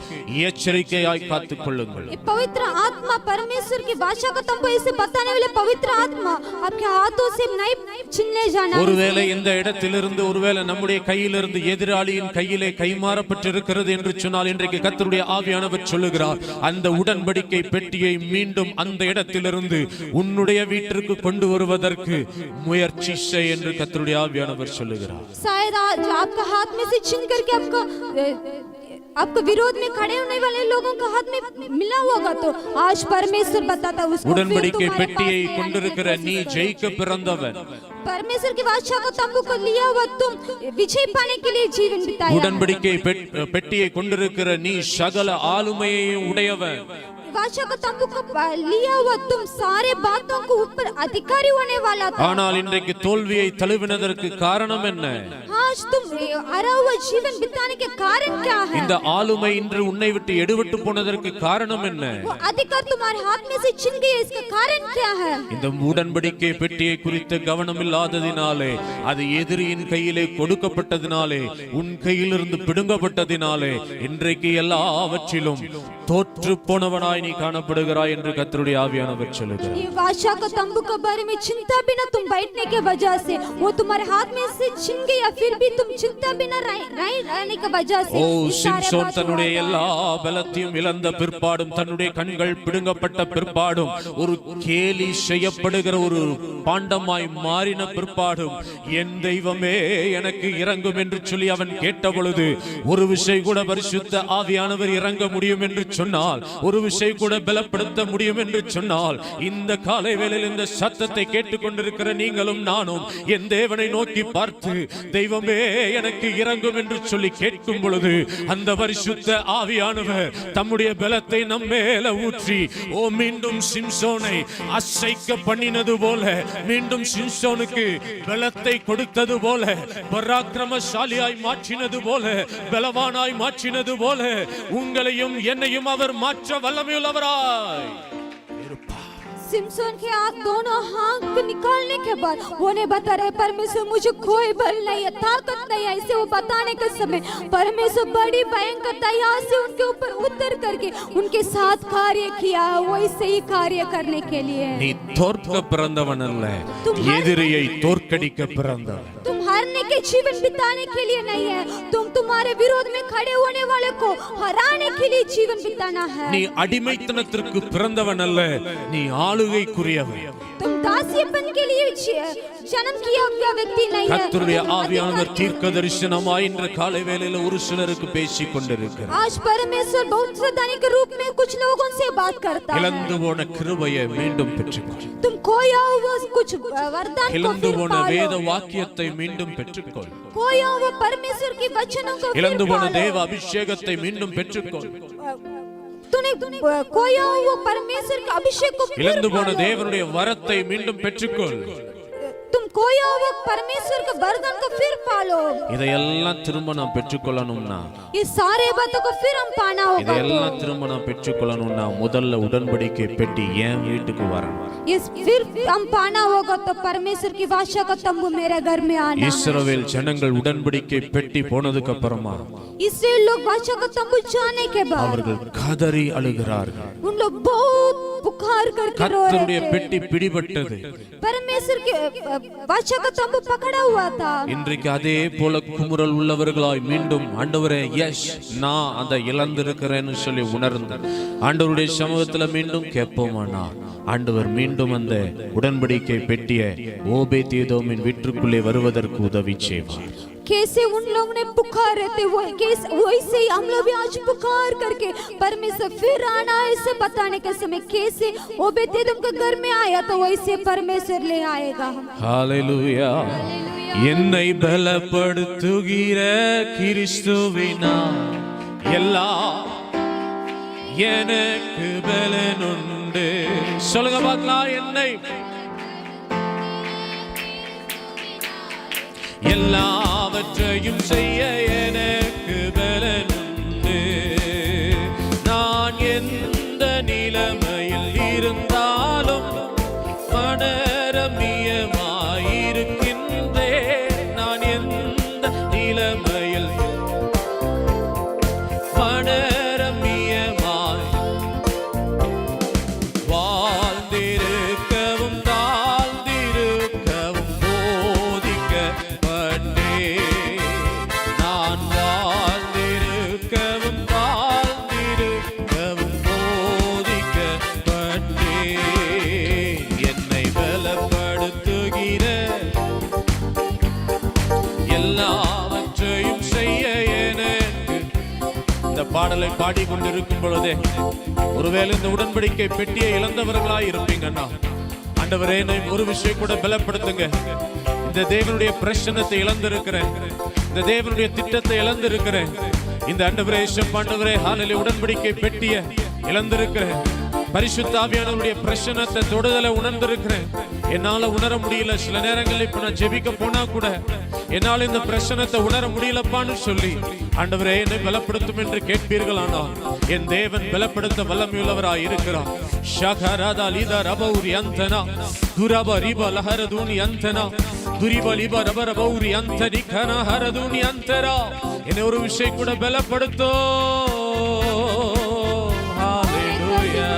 எச்சரிக்கையாய் காத்துக் கொள்ளுங்கள் ये पवित्र आत्मा परमेश्वर की भाषा को तुमको इसे बताने वाले पवित्र आत्मा आपके हाथों से नहीं छीनने जाना ஒருவேளை இந்த இடத்திலிருந்து ஒருவேளை நம்முடைய கையிலிருந்து எதிராளியின் கையிலே கைமாறப்பட்டிருக்கிறது என்று சொன்னால் இன்றைக்கு கர்த்தருடைய ஆவியானவர் சொல்லுகிறார் அந்த உடன்படிக்கை பெட்டியை மீண்டும் அந்த இடத்திலிருந்து உன்னுடைய வீட்டிற்கு கொண்டு வருவதற்கு முயற்சி செய் என்று கர்த்தருடைய ஆவியானவர் சொல்லுகிறார் शायद आज आपका हाथ में से छीन करके आपको विरोध में खड़े होने वाले लोगों का हाथ में मिला होगा तो आज परमेश्वर बताता उसको फिर உடன்படிக்கை तुम्हारे பெட்டியை पास கொண்டிருக்கிற நீ ஜெயிக்க பிறந்தவன் परमेश्वर की वाचा को तंबू को लिया हुआ तुम विजय पाने के लिए जीवन बिताया உடன்படிக்கை பெட்டியை கொண்டிருக்கிற நீ சகல ஆளுமையையும் உடையவன் वाचा को तंबू को लिया हुआ तुम सारे बातों को ऊपर अधिकारी होने वाला था ஆனால் இன்றைக்கு தோல்வியை தழுவினதற்கு காரணம் என்ன आज तुम हरा हुआ जीवन बिताने के कारण क्या है இந்த ஆளுமை இன்று உன்னை விட்டு எடுபட்டு போனதற்கு காரணம் என்ன वो अधिकार तुम्हारे हाथ में से छिन गया इसका कारण क्या है இந்த உடன்படிக்கை பெட்டியை குறித்து கவனம் இல்லாததினாலே அது எதிரியின் கையிலே கொடுக்கப்பட்டதினாலே உன் கையிலிருந்து பிடுங்கப்பட்டதினாலே இன்றைக்கு எல்லாவற்றிலும் தோற்று போனவனாய் நீ காணப்படுகிறாய் என்று கர்த்தருடைய ஆவியானவர் சொல்லுகிறார் ये वाचा का तंबू के बारे में चिंता बिना तुम बैठने के वजह से वो तुम्हारे हाथ में से छिन गया फिर भी तुम चिंता बिना रहने की वजह से ஓ ये सारे சிம்சோன் बात தன்னுடைய हुआ था। எல்லா பலத்தையும் இழந்த பிற்பாடும் தன்னுடைய கண்கள் பிடுங்கப்பட்ட பிற்பாடும் ஒரு கேலி செய்யப்படுகிற ஒரு பாண்டமாய் மாறின பிற்பாடும் என் தெய்வமே எனக்கு இறங்கும் என்று சொல்லி அவன் கேட்ட பொழுது ஒரு விஷயம் கூட பரிசுத்த ஆவியானவர் இறங்க முடியும் என்று சொன்னால் ஒரு விஷயம் கூட பலப்படுத்த முடியும் என்று சொன்னால் இந்த காலை வேளையில் இந்த சத்தத்தை கேட்டுக்கொண்டிருக்கிற நீங்களும் நானும் என் தேவனை நோக்கி பார்த்து தெய்வமே எனக்கு இறங்கும் என்று சொல்லி கேட்கும் பொழுது அந்த பரிசுத்த ஆவியானவர் தம்முடைய பலத்தை நம் மேல ஊற்றி ஓ மீண்டும் சிம்சோனை அசைக்க பண்ணினது போல மீண்டும் சிம்சோனுக்கு பலத்தை கொடுத்தது போல பராக்கிரமசாலியாய் மாற்றினது போல பலவானாய் மாற்றினது போல உங்களையும் என்னையும் அவர் மாற்ற வல்லமையுள்ளவராய் सिमसोन के आंख दोनों हाथ को निकालने के बाद वो ने बता रहे परमेश्वर मुझे कोई बल नहीं है ताकत नहीं है इसे वो बताने के समय परमेश्वर बड़ी भयंकर दया से उनके ऊपर उतर करके उनके साथ कार्य किया वैसे ही कार्य करने के लिए நீ தோற்க பிறந்தவன் அல்ல எதிரியை தோற்கடிக்க பிறந்தவன் तुम हारने के जीवन बिताने के लिए नहीं है तुम तुम्हारे विरोध में खड़े होने वाले को हराने के लिए जीवन बिताना है நீ அடிமைத்தனத்திற்கு பிறந்தவன் அல்ல நீ ஆளுகைக்குரியவன் तुम दासीपन के लिए जन्म किया हुआ व्यक्ति नहीं है கர்த்தருடைய ஆவியானவர் தீர்க்க தரிசனமாய் இன்று காலை வேளையில ஒரு சிலருக்கு பேசிக் கொண்டிருக்கிறார் आज परमेश्वर बहुत सदानी के रूप में कुछ लोगों से बात करता है இழந்து போன கிருபையை மீண்டும் பெற்றுக்கொள் तुम खोया हुआ कुछ वरदान को இழந்து फिर போன வேத पालो வாக்கியத்தை மீண்டும் பெற்றுக்கொள் खोया हुआ परमेश्वर की वचनों को फिर இழந்து போன पालो தேவ அபிஷேகத்தை மீண்டும் பெற்றுக்கொள் तूने खोया हुआ परमेश्वर के अभिषेक को फिर இழந்து போன पालो தேவனுடைய வரத்தை மீண்டும் பெற்றுக்கொள் तुम खोया हुआ परमेश्वर के वरदान को फिर पालो இதையெல்லாம் திரும்ப நான் பெற்றுக்கொள்ளணும்னா ये सारे बातों को फिर हम पाना होगा இதையெல்லாம் திரும்ப நான் பெற்றுக்கொள்ளணும்னா முதல்ல உடன்படிக்கை பெட்டி என் வீட்டுக்கு வரணும் ये फिर हम पाना होगा तो परमेश्वर की भाषा का तंबू मेरे घर में आना है। இஸ்ரவேல் ஜனங்கள் உடன்படிக்கை பெட்டி போனதுக்கு அப்புறமா इससे लोग भाषा का तंबू जाने के बाद அவர்கள் கதறி அழுகிறார்கள் उन लोग बहुत पुकार करके रो रहे கர்த்தருடைய थे பெட்டி பிடிபட்டது परमेश्वर के वाचा का तंबू पकड़ा हुआ था। இன்றைக்கு அதே போல குமுறல் உள்ளவர்களாய் மீண்டும் ஆண்டவரே எஸ் நான் அந்த இழந்திருக்கிறேன்னு சொல்லி உணர்ந்து ஆண்டவருடைய சமூகத்துல மீண்டும் கேட்போமானா ஆண்டவர் மீண்டும் அந்த உடன்படிக்கை பெட்டிய ஓபேத்ஏதோமின் வீட்டுக்குள்ளே வருவதற்கு உதவி செய்வார். कैसे उन लोगों ने पुकारे थे वैसे ही हम लोग भी आज पुकार करके परमेश्वर फिर आना ऐसे बताने के समय कैसे ओबेदेदोम के घर में आया तो वैसे परमेश्वर ले आएगा। हालेलुया। என்னை பலப்படுத்துகிற கிறிஸ்துவினால் எல்லாம் எனக்கு பலனுண்டு. சொல்லுங்க பார்க்கலாம். என்னை எல்லாவற்றையும் செய்ய எனக்கு பலனுண்டு. நான் எந்த நிலைமையில் இருந்தாலும் மனரம்யமாயிருக்கின்றேன். நான் எந்த நிலைமையில் மனரம்யமாய் வாழ்ந்திருக்கவும் தாழ்ந்திருக்கவும் போதிக்க நான் வாழ்ந்திருக்கவும் வாழ்ந்திருக்கவும் போதிக்கப்பட்டேன். என்னை பலப்படுத்துகிற எல்லாவற்றையும் செய்ய எனக்கு. இந்த பாடலை பாடிக்கொண்டிருக்கும் பொழுதே ஒருவேளை இந்த உடன்படிக்கை பெட்டியை இழந்தவர்களாய் இருப்பீங்கன்னா ஆண்டவரே என்னை ஒரு விஷயம் கூட பலப்படுத்துங்க. இந்த தேவனுடைய பிரசன்னத்தை இழந்திருக்கிறேன், இந்த தேவனுடைய திட்டத்தை இழந்திருக்கிறேன், இந்த ஆண்டவரே ஆண்டவரே ஹalleluya உடன்படிக்கை பெட்டிய இழந்திருக்கிறேன், பரிசுத்த ஆவியானவருடைய பிரசன்னத்தை தொடுதலை உணர்ந்திருக்கிறேன். என்னால உணர முடியல. சில நேரங்களில் இப்ப நான் ஜெபிக்க போனா கூட என்னால இந்த பிரசன்னத்தை உணர முடியலப்பான்னு சொல்லி ஆண்டவரே என்னை பலப்படுத்தும் என்று கேட்பீர்களானால் என் தேவன் பலப்படுத்த வல்லமையுள்ளவராய் இருக்கிறார். ஷகரதா லீதா ரபௌரி அந்தனா துரப ரிப லஹரதுனி அந்தனா துரிப லிப ரப ரபௌரி அந்தனி கன ஹரதுனி அந்தரா. என்னை ஒரு விஷயம் கூட பலப்படுத்தோ. ஹalleluya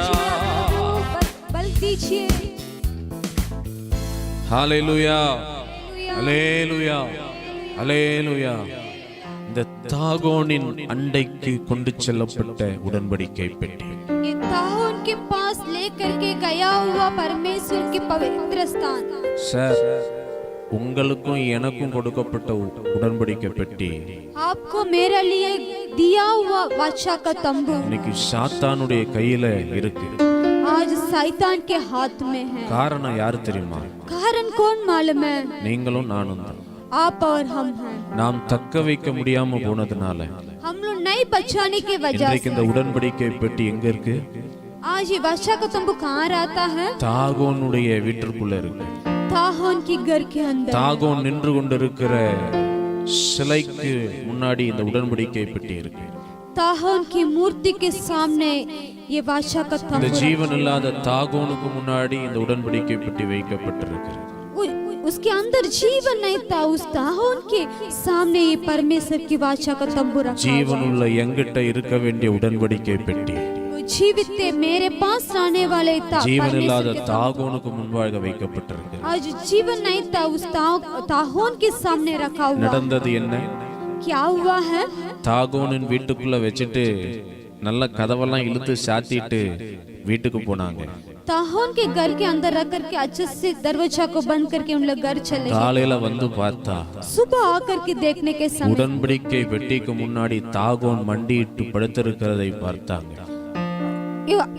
बल दीजिए। ஹalleluya ஹalleluya ஹalleluya. இந்த தாகோனின் அண்டைக்கு கொண்டு செல்லப்பட்ட உடன்படிக்கை பெட்டி, ये ताहोन के पास लेकर के गया हुआ परमेश्वर के पवित्र स्थान। சார் உங்களுக்கும் எனக்கும் கொடுக்கப்பட்ட உடன்படிக்கை பெட்டி आपको मेरे लिए दिया हुआ वाचा का तंबू இன்னைக்கு சாத்தானுடைய கையில இருக்கு. आज शैतान के हाथ में है। காரணம் யாரு தெரியுமா? कारण कौन मालूम है? நீங்களும் நானும் தான். आप और हम हैं। நாம் தக்க வைக்க முடியாம போனதுனால हम लोग नहीं बचाने की वजह இன்றைக்கு से இந்த உடன்படிக்கை பெட்டி எங்க இருக்கு? आज ये वाचा का तंबू कहाँ रहता है? தாகோனுடைய வீட்டிற்குள்ள இருக்கு. ताहोन की घर के अंदर। தாகோன் நின்று கொண்டிருக்கிற சிலைக்கு முன்னாடி இந்த உடன்படிக்கை பெட்டி இருக்கு. ताहोन की मूर्ति के सामने ये वाचा का இந்த तंबू। ஜீவன் இல்லாத தாகோனுக்கு முன்னாடி இந்த உடன்படிக்கை பெட்டி வைக்கப்பட்டிருக்கிறது. उसके अंदर जीवन नहीं था, उस ताहोन के सामने ये परमेश्वर की वाचा का तंबू रखा। ஜீவன் உள்ள எங்கிட்ட இருக்க வேண்டிய உடன்படிக்கை பெட்டி जीवित मेरे पास रहने वाले था ஜீவன் இல்லாத தாகோனுக்கு முன்பாக வைக்கப்பட்டிருக்கு. आज जीवन नहीं था, उस ताहोन के सामने रखा हुआ। நடந்தது என்ன? क्या हुआ है? தாகோனின் வீட்டுக்குள்ள வச்சுட்டு நல்ல கதவெல்லாம் இழுத்து சாத்திட்டு வீட்டுக்கு போனாங்க. ताहोन के घर के अंदर रख करके अच्छे से दरवाजा को बंद करके उन लोग घर चले। காலையில வந்து பார்த்தா सुबह आकर के देखने के समय உடன்படிக்கை பெட்டிக்கு முன்னாடி தாகோன் மண்டியிட்டு படுத்திருக்கிறதை பார்த்தாங்க.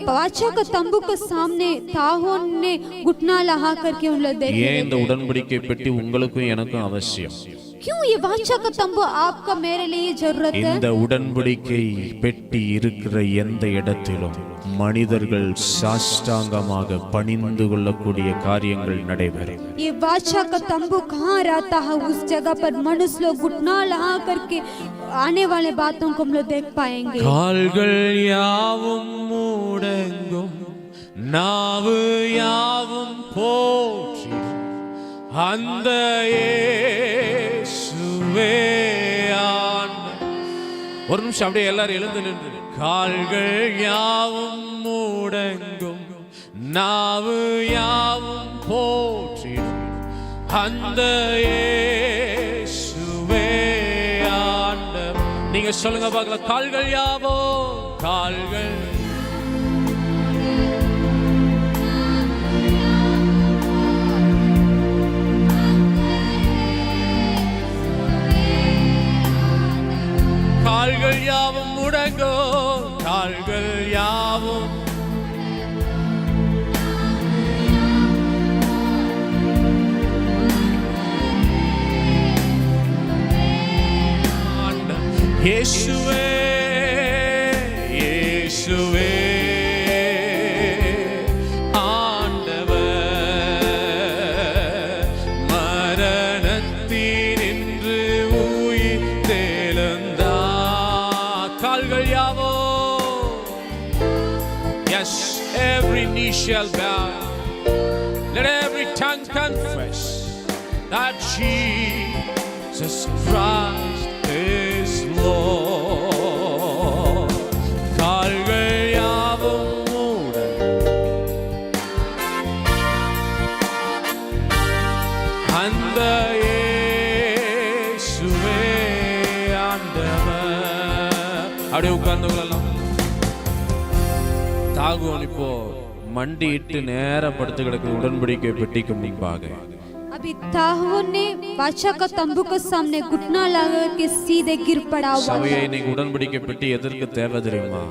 वाचा का तंबू के सामने ताहोन ने घुटना लगा करके उन लोग देखे। ஏன் இந்த உடன்படிக்கை பெட்டி உங்களுக்கும் எனக்கும் அவசியம்? क्यों ये वाचा का तंबू आपका मेरे लिए जरूरत है? இந்த உடன்படிக்கை பெட்டி இருக்கிற எந்த இடத்திலும் மனிதர்கள் சாஷ்டாங்கமாக பணிந்து கொள்ளக்கூடிய காரியங்கள் நடைபெறும். ये वाचा का तंबू कहाँ रहता है? उस जगह पर मनुष्य लोग घुटना लगा करके आने वाले बातों को हम लोग देख पाएंगे। கால்கள் யாவும் முடங்கும், நாவு யாவும் போற்றி அந்த இயேசுவே ஆண்டவர். ஒரு நிமிஷம் அப்படியே எல்லாரும் எழுந்து நின்று கால்கள் யாவும் முடங்கும், நாவு யாவும் போற்றிடும் அந்த இயேசுவே ஆண்டவர். நீங்க சொல்லுங்க பார்க்கலாம். கால்கள் யாவோ கால்கள் கால்கள் யாவும் முடங்கோ, கால்கள் யாவும் இயேசுவே இயேசுவே ஆண்டவர், மரணத்தினின்று உயிர் தெழுந்தார். கால்கள் யாவோ, yes, every knee shall bow, let every tongue confess that Jesus Christ is Lord. கால்கள் யாவும் மூட, அந்த இயேசுவே ஆண்டவர். அப்படியே உட்கார்ந்து கொள்ளலாம். தாகோன் இப்போ மண்டியிட்டு நேர படுத்து கிடக்குது உடன்படிக்கை பெட்டிக்கு முன்பாக. अभी ताहून ने बादशाह का तंबू के सामने घुटना लगा के सीधे गिर पड़ा हुआ சபையை இன்னைக்கு உடன்படிக்கை பெட்டி எதற்கு தேவை தெரியுமா?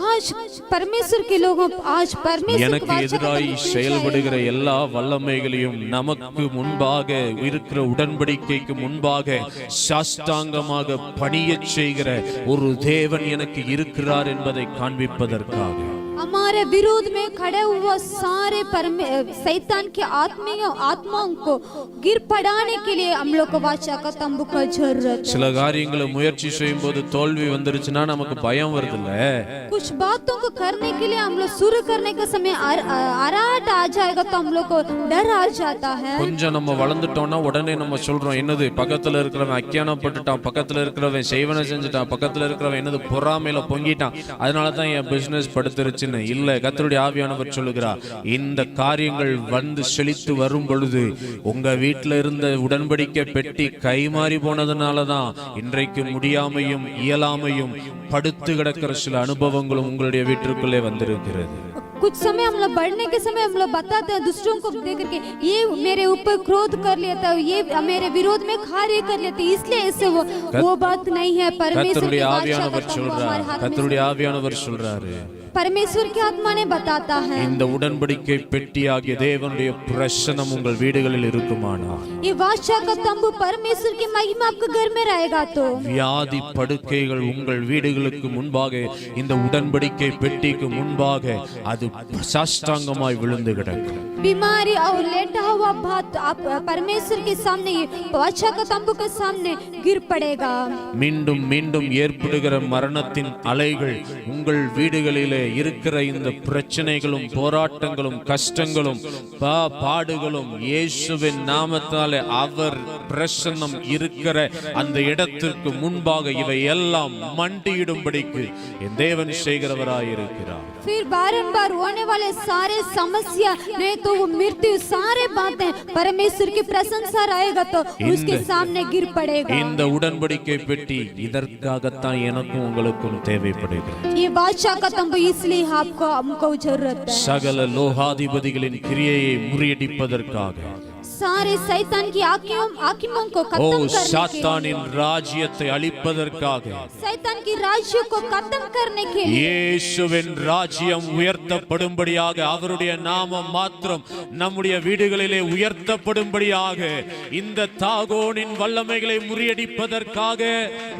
आज परमेश्वर के लोगों, आज परमेश्वर எனக்கு எதிராய் செயல்படுகிற எல்லா வல்லமைகளையும் நமக்கு முன்பாக இருக்கிற உடன்படிக்கைக்கு முன்பாக சாஷ்டாங்கமாக பணியச் செய்கிற ஒரு தேவன் எனக்கு இருக்கிறார் என்பதை காண்பிப்பதற்காக हमारे विरोध में खड़े हुआ सारे शैतान के आत्माओं को गिर पड़ाने के लिए हम लोग को वाचा का तंबू का जरूरत है. சில காரியங்களை முயற்சி செய்யும்போது தோல்வி வந்துருச்சுன்னா நமக்கு பயம் வருதுல்ல. कुछ बातों को करने के लिए हम लोग शुरू करने के समय आराट आ जाएगा तो हम लोग को डर आ जाता है. கொஞ்சம் நம்ம வளர்ந்துட்டோம்னா உடனே நம்ம சொல்றோம், என்னது பக்கத்துல இருக்கிறவன் அக்கியானப்பட்டுட்டான், பக்கத்துல இருக்கிறவன் செய்வன செஞ்சுட்டான், பக்கத்துல இருக்கிறவன் என்னது பொறாமையில பொங்கிட்டான், அதனாலதான் என் பிசினஸ் படுத்துருச்சு. இல்ல, கர்த்தருடைய ஆவியானவர் சொல்லுகிறார், இந்த காரியங்கள் வந்து செழித்து வரும் பொழுது உங்க வீட்டில இருந்த உடன்படிக்கை பெட்டி கைமாறி போனதுனாலதான் இன்றைக்கு முடியாமையும் இயலாமையும் படுத்து கிடக்கிற சில அனுபவங்களும் உங்களுடைய வீட்டிற்குள்ளே வந்திருக்கிறது. कुछ समय हम लोग बढ़ने के समय हम लोग बताते हैं दूसरों को देख करके, ये मेरे ऊपर क्रोध कर लेता है, ये मेरे विरोध में कार्य कर लेते, इसलिए ऐसे वो बात नहीं है. परमेश्वर की ஆவியானவர் சொல்றார், கர்த்தருடைய ஆவியானவர் சொல்றாரு, परमेश्वर की आत्मा ने बताता है, இந்த உடன்படிக்கை பெட்டியாகிய தேவனுடைய பிரசன்னம் உங்கள் வீடுகளில் இருக்குமானால், ये वाचा का तंबू परमेश्वर की महिमा आपके घर में रहेगा तो வியாதி படுக்கைகள் உங்கள் வீடுகளுக்கு முன்பாக இந்த உடன்படிக்கை பெட்டிக்கு முன்பாக அது சாஷ்டாங்கமாய் விழுந்து கிடக்கும். बीमारी और लेटा हुआ बात आप परमेश्वर के सामने, वाचा का तंबू के सामने गिर पड़ेगा. மீண்டும் மீண்டும் ஏற்படுகிற மரணத்தின் அலைகள் உங்கள் வீடுகளிலே இருக்கிற இந்த பிரச்சனைகளும் போராட்டங்களும் கஷ்டங்களும் பாடுகளும் இயேசுவின் நாமத்தாலே அவர் பிரசன்னம் இருக்கிற அந்த இடத்திற்கு முன்பாக இவை எல்லாம் மண்டியிடும்படிக்கு என் தேவன் செய்கிறவராயிருக்கிறார். फिर बारंबार होने वाले सारे समस्या नहीं तो वो मृत्यु सारे बातें परमेश्वर की प्रशंसा रहेगा तो उसके सामने गिर पड़ेगा. இந்த உடன்படிக்கை பெட்டி இதற்காகத்தான் எனக்கும் உங்களுக்கும் தேவைப்படுகிறது. ये वाचा का तंबू इसलिए आपको हमको जरूरत है. சகல லோகாதிபதிகளின் கிரியையை முறியடிப்பதற்காக, सारे शैतान की आकिमों को ஓ खत्म करने के சாத்தானின் ராஜ்யத்தை அழிப்பதற்காக, शैतान की राज्य को खत्म करने के लिए இயேசுவின் ராஜ்யம் உயர்த்தப்படும்படியாக, அவருடைய நாமம் மாத்திரம் நம்முடைய வீடுகளிலே உயர்த்தப்படும்படியாக, இந்த தாகோனின் வல்லமைகளை முறியடிப்பதற்காக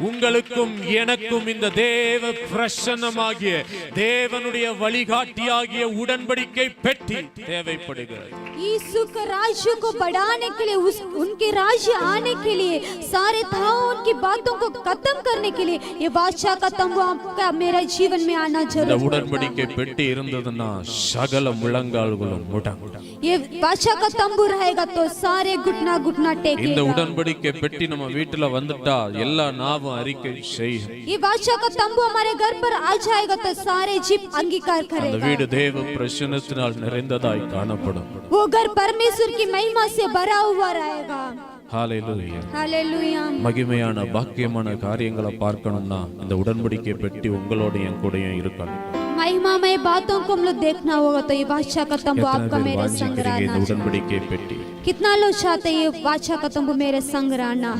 உங்களுக்கும் எனக்கும் இந்த தேவ பிரசன்னமாகிய தேவனுடைய வழிகாட்டியாகிய உடன்படிக்கை பெட்டி தேவைப்படுகிறது. यीशु के राज्य को बढ़ाने के लिए, उनके राज्य आने के लिए, सारे ताओं की बातों को खत्म करने के लिए ये बादशाह का तंबू आपका मेरे जीवन में आना இந்த जरूरी है. உடன்படிக்கை பெட்டி இருந்ததுன்னா சகல முழங்கால்களும் முடங்கும். ये बादशाह का तंबू रहेगा तो सारे घुटना இந்த टेकेगा. உடன்படிக்கை பெட்டி நம்ம வீட்டுல வந்துட்டா எல்லா நாவும் அறிக்கை செய்யும். ये बादशाह का तंबू हमारे घर पर आ जाएगा तो सारे जीव अंगीकार அந்த करेगा. வீடு தேவ பிரசன்னத்தினால் நிறைந்ததாய் காணப்படும். वो घर परमेश्वर की महिमा से भरा हुआ रहेगा। ஹalleluya. हालेलुया। மகிமையான பாக்கியமான காரியங்களை பார்க்கணும்னா இந்த உடன்படிக்கை பெட்டி உங்களோட என் கூடயும் இருக்கணும். महिमामय बातों को हम लोग देखना होगा तो ये वाचा का तंबू आपका मेरे संग रहना। இந்த உடன்படிக்கை பெட்டி कितना लोग चाहते हैं ये वाचा का तंबू मेरे संग रहना।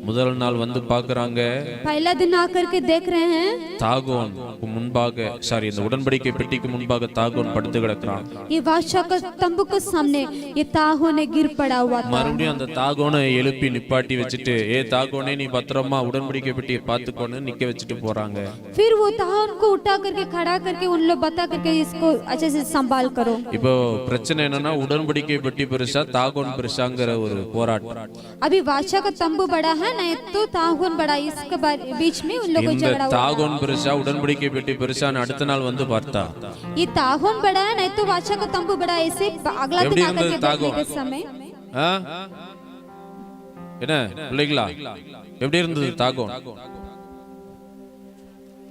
முதல் நாள் வந்து பார்க்கறாங்க, पहला दिन आकर के देख रहे हैं தாகோன் முன்பாக இந்த உடன்படிக்கை பெட்டிக்கு முன்பாக தாகோன் படுத்து கிடக்குறான்। ये वाचा का तंबू के सामने ये तागोन गिर पड़ा हुआ था। மறுபடியும் அந்த தாகோனை எழுப்பி நிப்பாட்டி வச்சிட்டு, ஏ தாகோனே நீ பத்திரமா உடன்படிக்கை பெட்டியை பார்த்துக்கோன்னு நிக்க வச்சிட்டு போறாங்க। फिर वो तागोन को उठा करके खड़ा करके उन लोग बता करके इसको अच्छे से संभाल करो। இப்போ பிரச்சனை என்னன்னா உடன்படிக்கை பெட்டி பெருசா தாகோன் பெருசாங்கிற ஒரு போராட்டம்। अभी वाचा का तंबू बड़ा है नहीं तो तागोन बड़ा, इसके बीच में उन लोगों को झगड़ा हुआ। தாகோன் பெருசா உடன்படிக்கை பெட்டி பெருசான்னு அடுத்த நாள் வந்து பார்த்தா ये तागोन बड़ा है नहीं तो वाचा का तंबू बड़ा, ऐसे अगला दिन आकर के देखने के समय என்ன பிள்ளைகளா எப்படி இருந்தது தாகோன்?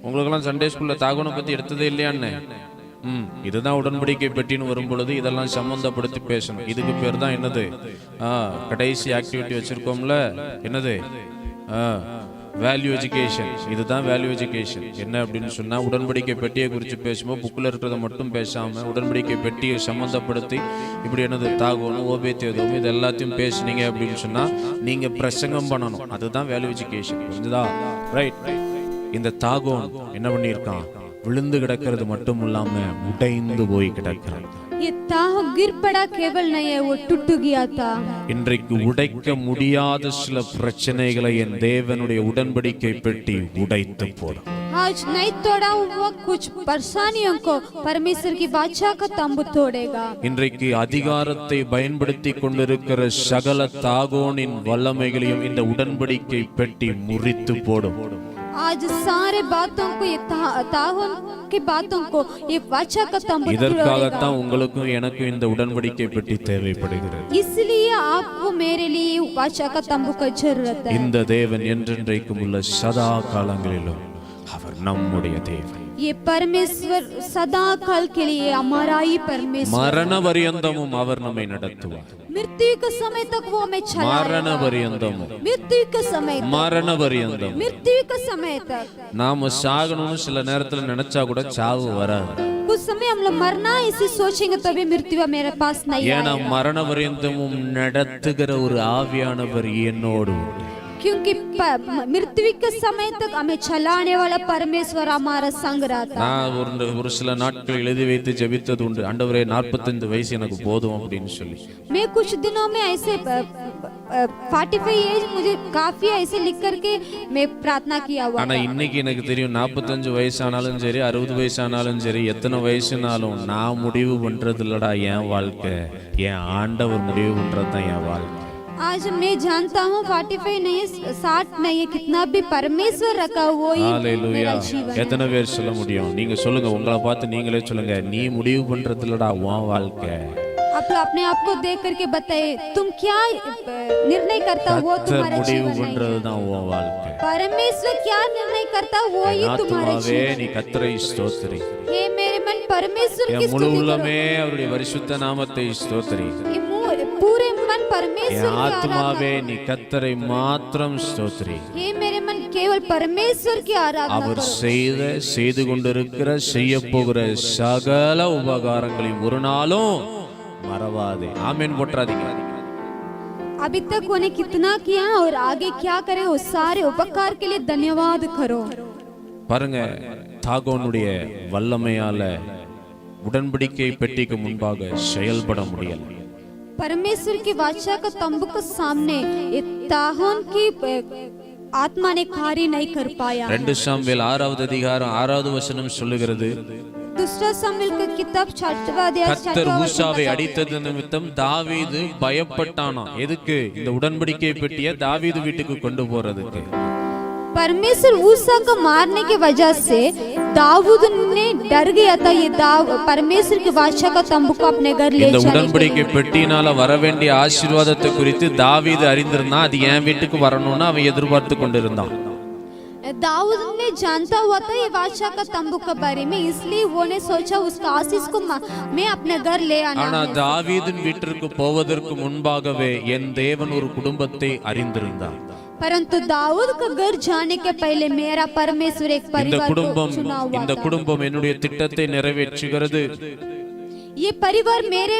உங்களுக்கெல்லாம் சண்டே ஸ்கூல்ல தாகோனை பத்தி எடுத்ததே இல்லையான்னு? இதுதான் உடன்படிக்கை பெட்டின்னு வரும் பொழுது இதெல்லாம் சம்பந்தப்படுத்தி பேசணும். இதுக்கு பேர் தான் என்னது, கடைசி ஆக்டிவிட்டி வச்சிருக்கோம்ல, என்னது வேல்யூ எஜுகேஷன். இதுதான் வேல்யூ எஜுகேஷன். என்ன அப்படின்னு சொன்னா உடன்படிக்கை பெட்டியை குறித்து பேசும்போது புக்கில் இருக்கிறத மட்டும் பேசாம உடன்படிக்கை பெட்டியை சம்பந்தப்படுத்தி இப்படி என்னது தாகோனும் ஓபேத்தியதும் இது எல்லாத்தையும் பேசுனீங்க அப்படின்னு சொன்னா நீங்க பிரசங்கம் பண்ணணும். அதுதான் வேல்யூ எஜுகேஷன். புரிஞ்சுதா? ரைட். இந்த தாகோன் என்ன பண்ணியிருக்கான்? விழுந்து கிடக்கிறது மட்டும் இல்லாம உடைந்து போய் கிடக்கிறான். ये तागोन गिर पड़ा केवल नहीं है, वो टूट गया था। இன்றைக்கு உடைக்க முடியாத சில பிரச்சனைகளை என் தேவனுடைய உடன்படிக்கை பெட்டி உடைத்து போடும். आज नहीं तोड़ा हुआ कुछ परेशानियों को परमेश्वर की वाचा का तंबू तोड़ेगा। இன்றைக்கு அதிகாரத்தை பயன்படுத்தி கொண்டிருக்கிற சகல தாகோனின் வல்லமைகளையும் இந்த உடன்படிக்கை பெட்டி முறித்து போடும். आज सारे बातों को ये तागोन की बातों को ये वाचा का तंबू तोड़ेगा। இதற்காகத்தான் உங்களுக்கும் எனக்கும் இந்த உடன்படிக்கை பெட்டி தேவைப்படுகிறது. इसलिए आपको मेरे लिए वाचा का तंबू का जरूरत है। இந்த தேவன் என்றென்றைக்கும் உள்ள சதா காலங்களிலும் அவர் நம்முடைய தேவன். ये परमेश्वर सदा काल के लिए हमारा ही परमेश्वर। மரண பரியந்தமும் அவர் நம்மை நடத்துவார். मृत्यु के समय तक वो हमें चलाएगा। மரண பரியந்தமும், मृत्यु के समय तक, மரண பரியந்தமும். मृत्यु के समय तक। நாம சாகணும்னு சில நேரத்துல நினைச்சா கூட சாவு வராது. कुछ समय हम लोग मरना इसे सोचेंगे तभी मृत्यु मेरे पास नहीं ஏன்னா आएगा। மரண பரியந்தமும் நடத்துகிற ஒரு ஆவியானவர் என்னோடு உண்டு. क्योंकि मृत्यु के समय तक हमें चलाने वाला परमेश्वर हमारा संग रहता है। நான் ஒரு சில நாட்கள் எழுதி வைத்து ஜெபித்தது உண்டு. ஆண்டவரே 45 வயசு எனக்கு போதும் அப்படின்னு சொல்லி. मैं कुछ दिनों में ऐसे 45 एज मुझे काफी ऐसे लिख करके मैं प्रार्थना किया हुआ। ஆனா இன்னைக்கு எனக்கு தெரியும் 45 வயசானாலும் சரி 60 வயசானாலும் சரி எத்தனை வயசுனாலும் நான் முடிவு பண்றது இல்லடா என் வாழ்க்கை, என் ஆண்டவர் முடிவு பண்றதுதான் என் வாழ்க்கை. आज मैं जानता हूँ 45 नहीं 60 नहीं है, कितना भी परमेश्वर रखा वो ही मेरा जीवन। எத்தனை பேர் சொல்ல முடியும்? நீங்க சொல்லுங்க, உங்களை பார்த்து நீங்களே சொல்லுங்க, நீ முடிவு பண்றது இல்லடா உன் வாழ்க்கை. आप अपने आप को देख करके बताइए तुम क्या निर्णय करता वो तुम्हारा முடிவு जीवन பண்றதுதான் உன் வாழ்க்கை. परमेश्वर क्या निर्णय करता वो ही तुम्हारा जीवन। நீ கர்த்தரை ஸ்தோத்திரி. हे मेरे मन परमेश्वर की முழு स्तुति உள்ளமே அவருடைய பரிசுத்த நாமத்தை ஸ்தோத்திரி. करो। पूरे मन परमेश्वर की ஆத்மாவே நீ கர்த்தரை மாத்திரம் ஸ்தோத்திரி. हे मेरे मन केवल परमेश्वर की आराधना அவர் करो। செய்து கொண்டிருக்கிற செய்ய போகிற சகல உபகாரங்களையும் ஒரு நாளும் மறவாதே. ஆமென் போட்றாதீங்க. अभी तक उन्हें कितना किया और आगे क्या करे वो सारे उपकार के लिए धन्यवाद करो। பாருங்க, தாகோனுடைய வல்லமையால உடன்படிக்கை பெட்டிக்கு முன்பாக செயல்பட முடியல. परमेश्वर की वाचा का तंबू के सामने ये तागोन की आत्मा ने कार्य नहीं कर पाया। 2 சாமுவேல் 6வது அதிகாரம் 6வது வசனம் சொல்லுகிறது, दूसरा सामुएल की किताब 6वां अध्याय கர்த்தர் ஊசாவை அடித்தது நிமித்தம் தாவீது பயப்பட்டானாம். எதுக்கு? இந்த உடன்படிக்கை பெட்டியை தாவீது வீட்டுக்கு கொண்டு போறதுக்கு. परमेश्वर ऊसा को मारने की वजह से दाऊद ने डर गया था। ये परमेश्वर की वाचा का तंबू को अपने घर ले இந்த जाने உடன்படிக்கை பெட்டினால வர வேண்டிய ஆசீர்வாதத்தை குறித்து தாவீது அறிந்திருந்தான். அது என் வீட்டுக்கு வரணும்னு அவன் எதிர்பார்த்து கொண்டிருந்தான். दाऊद ने जानता हुआ था ये बादशाह का तंबू के बारे में, इसलिए वो ने सोचा उसका आशीष को मैं अपने घर ले आना ஆனா है। தாவீதின் வீட்டிற்கு போவதற்கு முன்பாகவே என் தேவன் ஒரு குடும்பத்தை அறிந்திருந்தார். परंतु दाऊद का घर जाने के पहले मेरा परमेश्वर एक இந்த परिवार को குடும்பம் चुना हुआ இந்த था। குடும்பம் என்னுடைய திட்டத்தை நிறைவேற்றுகிறது. ये परिवार मेरे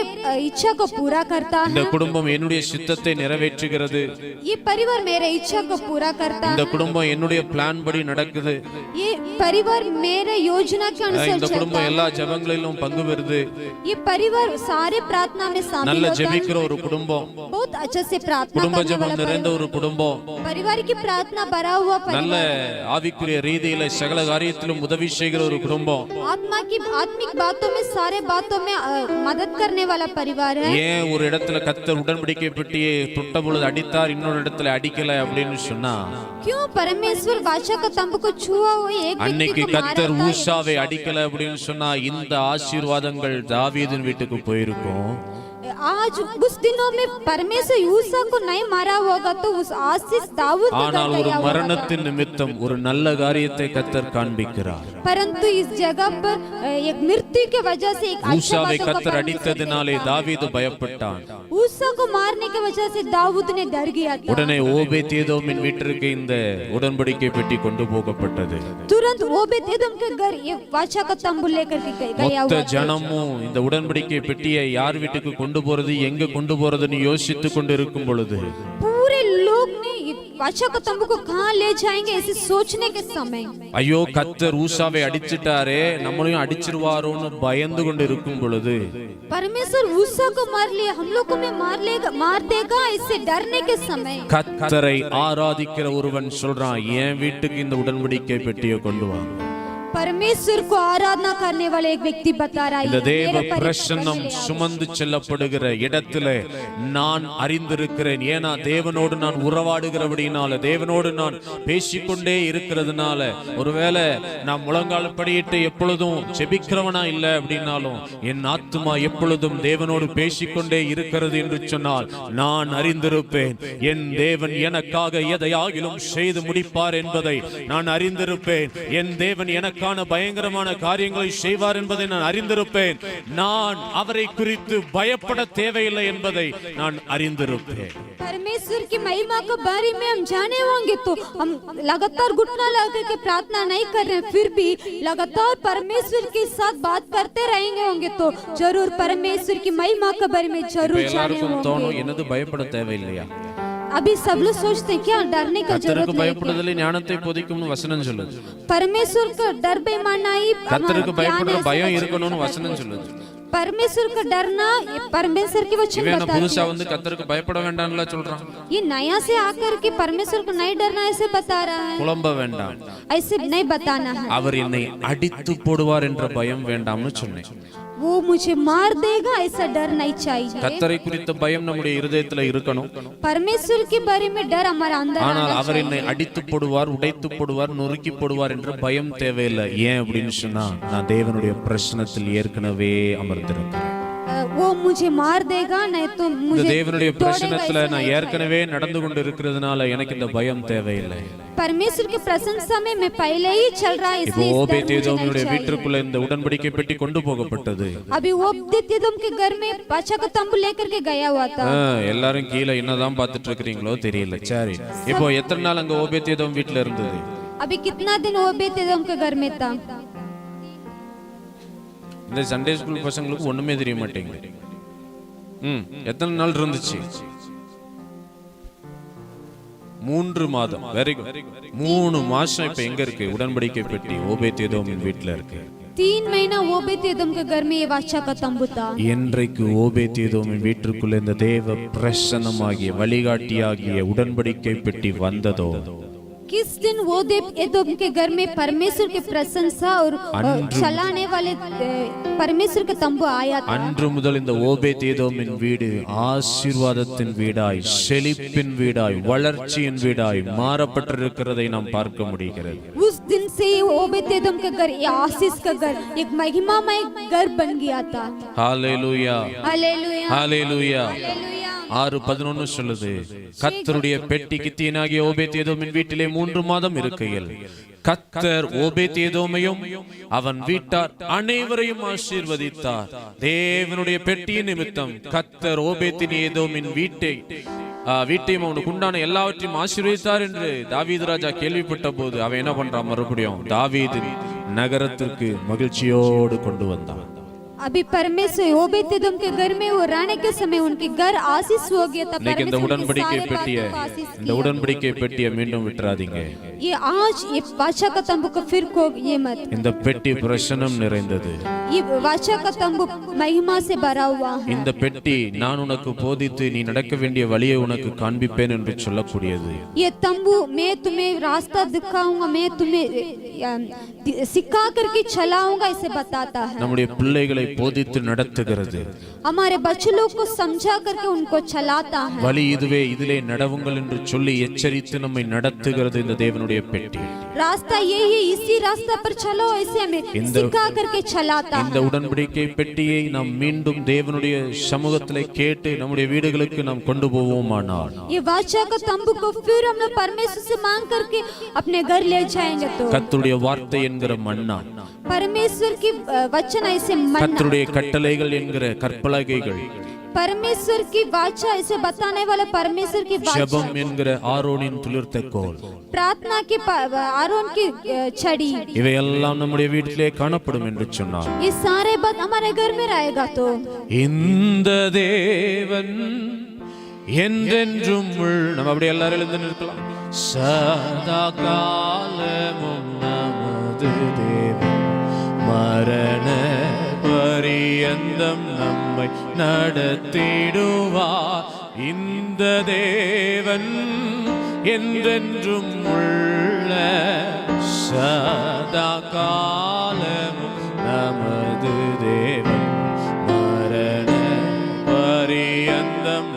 इच्छा को पूरा करता இந்த है। குடும்பம் என்னுடைய சித்தத்தை நிறைவேற்றுகிறது. ये परिवार मेरे इच्छा को पूरा करता இந்த है। குடும்பம் என்னுடைய பிளான் படி நடக்குது. ये परिवार मेरे योजना के अनुसार இந்த चलता குடும்பம் है। எல்லா ஜெபங்களிலும் பங்கு பெறுது. ये परिवार सारे प्रार्थना में शामिल நல்ல होता है। ஜெபிக்கிற ஒரு குடும்பம், बहुत अच्छे से प्रार्थना குடும்ப करने ஜெபம் वाला நிறைந்த ஒரு குடும்பம், परिवार की प्रार्थना भरा हुआ நல்ல परिवार, ஆவிக்குரிய ரீதியில சகல காரியத்திலும் உதவி செய்கிற ஒரு குடும்பம். आत्मा की आत्मिक बातों में सारे बातों में मदद करने वाला परिवार है। ஏன் ஒரு இடத்துல கர்த்தர் உடன்படிக்கை பெட்டியை தொட்ட பொழுது அடித்தார், இன்னொரு இடத்துல அடிக்கல அப்படின்னு சொன்னா, क्यों परमेश्वर बादशाह का तंबू को छुआ हुआ एक அன்னைக்கு व्यक्ति को मारा கர்த்தர் था। ஊசாவை அடிக்கல அப்படின்னு சொன்னா இந்த ஆசீர்வாதங்கள் தாவீதின் வீட்டுக்கு போயிருக்கும். आज उस दिनों में परमेश्वर यूसा को नहीं मारा होगा तो उस आशीष दाऊद को ஆனால் ஒரு गया होगा। மரணத்தின் நிமித்தம் ஒரு நல்ல காரியத்தை கர்த்தர் காண்பிக்கிறார். परंतु इस जगह पर एक मृत्यु के वजह से एक अच्छा ஊசாவை बातों का கர்த்தர் परमेश्वर அடித்ததினாலே देखा। தாவீது பயப்பட்டான். ஊசா को मारने की वजह से दाऊद ने डर गया था। உடனே ஓபேத்ஏதோமின் வீட்டிற்கு இந்த உடன்படிக்கை பெட்டி கொண்டு போகப்பட்டது. तुरंत ओबेदेदोम के घर ये बादशाह का तंबू लेकर के गया மொத்த हुआ था। ஜனமும் இந்த உடன்படிக்கை பெட்டியை யார் வீட்டுக்கு கொண்டு போறது, எங்க கொண்டு போறதுன்னு யோசித்து கொண்டு இருக்கும் பொழுது पूरे लोग ने ये बादशाह का तंबू को कहाँ ले जाएंगे ऐसे सोचने के समय ஐயோ கர்த்தர் ஊசாவை அடிச்சிட்டாரே, நம்மளையும் அடிச்சிருவாரோன்னு பயந்து கொண்டு இருக்கும் பொழுது परमेश्वर ऊसा को मार लिया, हम लोग को मार देगा ऐसे डरने के समय கர்த்தரை ஆராதிக்கிற ஒருவன் சொல்றான், என் வீட்டுக்கு இந்த உடன்படிக்கை பெட்டியை கொண்டு வா. परमेश्वर को आराधना करने वाले एक व्यक्ति बता रहा है இந்த ये தேவ मेरे परिवार பிரசன்னம் में आओ। சுமந்து செல்லப்படுகிற இடத்துல நான் அறிந்திருக்கிறேன். ஏன்னா தேவனோடு நான் உறவாடுகிறபடினால, தேவனோடு நான் பேசிக்கொண்டே இருக்கிறதுனால, ஒருவேளை நான் முழங்கால் படியிட்டு எப்பொழுதும் ஜெபிக்கிறவனா இல்லை அப்படின்னாலும் என் ஆத்துமா எப்பொழுதும் தேவனோடு பேசிக்கொண்டே இருக்கிறது என்று சொன்னால் நான் அறிந்திருப்பேன். என் தேவன் எனக்காக எதையாகிலும் செய்து முடிப்பார் என்பதை நான் அறிந்திருப்பேன். என் தேவன் எனக்கான பயங்கரமான காரியங்களை செய்வார் என்பதை நான் அறிந்திருப்பேன். நான் அவரை குறித்து பயப்பட தேவையில்லை என்பதை நான் அறிந்திருப்பேன். परमेश्वर की महिमा के बारे में हम जाने होंगे तो हम लगातार घुटना लगा के प्रार्थना नहीं कर रहे हैं, फिर भी लगातार परमेश्वर के साथ बात करते रहेंगे होंगे तो जरूर परमेश्वर की महिमा के बारे में जरूर जाने எல்லாருக்கும் தோணும், होंगे। என்னது பயப்பட தேவையில்லையா? अभी सब लोग सोचते हैं क्या डरने का जरूरत கர்த்தருக்கு नहीं है। பயப்படுதலே ஞானத்தை போதிக்கும்னு வசனம் சொல்லுது. परमेश्वर का डर बेमानना ही கர்த்தருக்கு हमारा பயப்படுற ज्ञान है, பயம் ऐसे இருக்கணும்னு बच्चे வசனம் को। சொல்லுது. परमेश्वर का डरना ये परमेश्वर की वचन இவன் बताती புதுசா है। வந்து கர்த்தருக்கு பயப்பட வேண்டாம்னு சொல்றான். ये नया से आकर के परमेश्वर को नहीं डरना ऐसे बता रहा है, புலம்ப வேண்டாம், ऐसे नहीं बताना है। அவர் என்னை அடித்து போடுவார் என்ற பயம் வேண்டாம்னு சொன்னேன். वो मुझे मार देगा ऐसा डर नहीं चाहिए। கர்த்தரை குறித்த பயம் நம்முடைய இருதயத்துல இருக்கணும். परमेश्वर के बारे में डर हमारा अंदर ஆனால் आना அவர் என்னை அடித்து போடுவார், உடைத்து போடுவார், நொறுக்கி போடுவார் என்ற பயம் தேவையில்லை. ஏன் அப்படின்னு சொன்னா நான் தேவனுடைய பிரசன்னத்தில் ஏற்கனவே அமர்ந்திருக்கிறேன். वो मुझे मार देगा नहीं तो இந்த मुझे தேவனுடைய तोड़ेगा, பிரசன்னத்துல ऐसा நான் नहीं ஏற்கனவே நடந்து கொண்டு இருக்கிறதுனால எனக்கு இந்த பயம் தேவையில்லை. चाहिए। परमेश्वर की प्रशंसा में मैं पहले ही चल रहा है, இப்போ इसलिए इस डर मुझे ஓபேத்ஏதோமுடைய नहीं चाहिए। வீட்டிற்குள்ள இந்த உடன்படிக்கை பெட்டி கொண்டு போகப்பட்டது. अभी ओबेदेदोम के घर में बादशाह का तंबू लेकर के गया हुआ था। எல்லாரும் கீழே என்னதான் பார்த்துட்டு இருக்கிறீங்களோ தெரியல. சரி, இப்போ எத்தனை நாள் அங்க ஓபேத்ஏதோம் வீட்டுல இருந்தது? अभी कितना दिन ओबेदेदोम के घर में था? இந்த சண்டே ஸ்கூல் பசங்களுக்கு ஒண்ணுமே தெரிய மாட்டேங்குது. எத்தனை நாள் இருந்துச்சு? 3 மாதம். Very good. 3 மாசம் இப்ப எங்க இருக்கு உடன்படிக்கை பெட்டி? ஓபேத்ஏதோமின் வீட்டுல இருக்கு. 3 महीना ओबेदेदोम के घर में ये बादशाह का तंबू था। என்றைக்கு ஓபேத்ஏதோமின் வீட்டிற்குள்ள இந்த தேவ பிரசன்னமாகிய வழிகாட்டியாகிய உடன்படிக்கை பெட்டி வந்ததோ, किस दिन ओबेदेदोम के घर में परमेश्वर की प्रशंसा और चलाने वाले परमेश्वर का तंबू आया था, அன்று முதல் இந்த ஓபேத்ஏதோமின் வீடு ஆசீர்வாதத்தின் வீடாய், செழிப்பின் வீடாய், வளர்ச்சியின் வீடாய் மாறப்பட்டிருக்கிறதை நாம் பார்க்க முடிகிறது. उस दिन से ओबेदेदोम के घर ये आशीष का घर एक महिमामय घर बन गया था। Hallelujah, hallelujah, hallelujah. हालेलुया। 6:11 சொல்லுது, கர்த்தருடைய பெட்டி கித்தியனாகிய ஓபேத்ஏதோமின் வீட்டிலே 3 மாதம் இருக்கையில் கர்த்தர் ஓபேத்ஏதோமையும் அவன் வீட்டார் அனைவரையும் ஆசீர்வதித்தார். தேவனுடைய பெட்டியின் நிமித்தம் கர்த்தர் ஓபேத்ஏதோமின் வீட்டையும் அவனுக்கு உண்டான எல்லாவற்றையும் ஆசீர்வதித்தார் என்று தாவீது ராஜா கேள்விப்பட்ட போது அவன் என்ன பண்றான், மறுபடியும் தாவீது நகரத்திற்கு மகிழ்ச்சியோடு கொண்டு வந்தான். अभी परमेश्वर ओबेदेदोम के घर में वो रहने के समय उनके घर आशीष हो गया था। परमेश्वर இந்த உடன்படிக்கை பெட்டியை இந்த உடன்படிக்கை பெட்டியை மீண்டும் விட்டுறாதீங்க. ये आज ये वाचा का तंबू को फिर को ये मत। இந்த பெட்டி பிரசன்னம் நிறைந்தது. ये वाचा का तंबू महिमा से भरा हुआ है. இந்த பெட்டி நான் உனக்கு போதித்து நீ நடக்க வேண்டிய வழியை உனக்கு காண்பிப்பேன் என்று சொல்லக்கூடியது. ये तंबू मैं तुम्हें रास्ता दिखाऊंगा, मैं तुम्हें सिखा करके चलाऊंगा इसे बताता है. நம்முடைய பிள்ளைகளை போதித்து நடத்துகிறது. हमारे बच्चों लोग को समझा करके उनको चलाता है. வழி இதுவே, இதிலே நடவுங்கள் என்று சொல்லி எச்சரித்து நம்மை நடத்துகிறது இந்த தேவனுடைய பெட்டி. रास्ता यही है, इसी रास्ता पर चलो ऐसे हमें सिखा करके चलाता है. இந்த உடன்படிக்கை பெட்டியை நாம் மீண்டும் தேவனுடைய சமூகத்திலே கேட்டு நம்முடைய வீடுகளுக்கு நாம் கொண்டு போவோமானால் ये वाचा का तंबू को फिर हम लोग परमेश्वर से मांग करके अपने घर ले जाएंगे तो கர்த்தருடைய வார்த்தை என்கிற மன்னா, परमेश्वर की वचन ऐसे मन्ना, கர்த்தருடைய கட்டளைகள் என்கிற கற்பலகைகள், परमेश्वर की वाचा ऐसे बताने वाला परमेश्वर की वाचा, ஜெபம் என்கிற ஆரோனின் துளிர்த்த கோல், प्रार्थना की आरोन की छड़ी, இவையெல்லாம் நம்முடைய வீட்டிலே காணப்படும் என்று சொன்னார். ये सारे बात हमारे घर में रहेगा तो இந்த தேவன் என்றென்றும் நம்ம அப்படியே எல்லாரும் எழுந்து நிற்கலாம். சதா காலமும் நமது தேவன், மரண பரியந்தம் நம்மை நடத்திடுவார். இந்த தேவன் என்றென்றும் உள்ள, சதா காலமும் நமது தேவன், மரண பரியந்தம்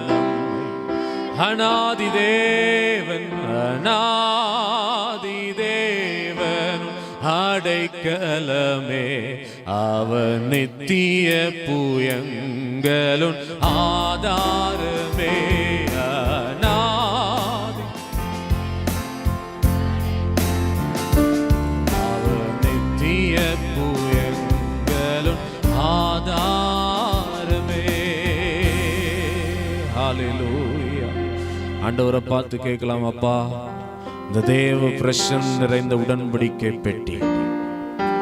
அநாதி தேவன், அநாதி தேவனும் அடைக்கலமே, அவன் நித்திய புயங்களும் ஆதாரமே. அநாதி அவன் நித்திய புயங்களும் ஆதாரமே. ஹல்லேலூயா. ஆண்டவரை பார்த்து கேட்கலாம், அப்பா இந்த தேவ பிரசன்னம் நிறைந்த உடன்படிக்கை பெட்டி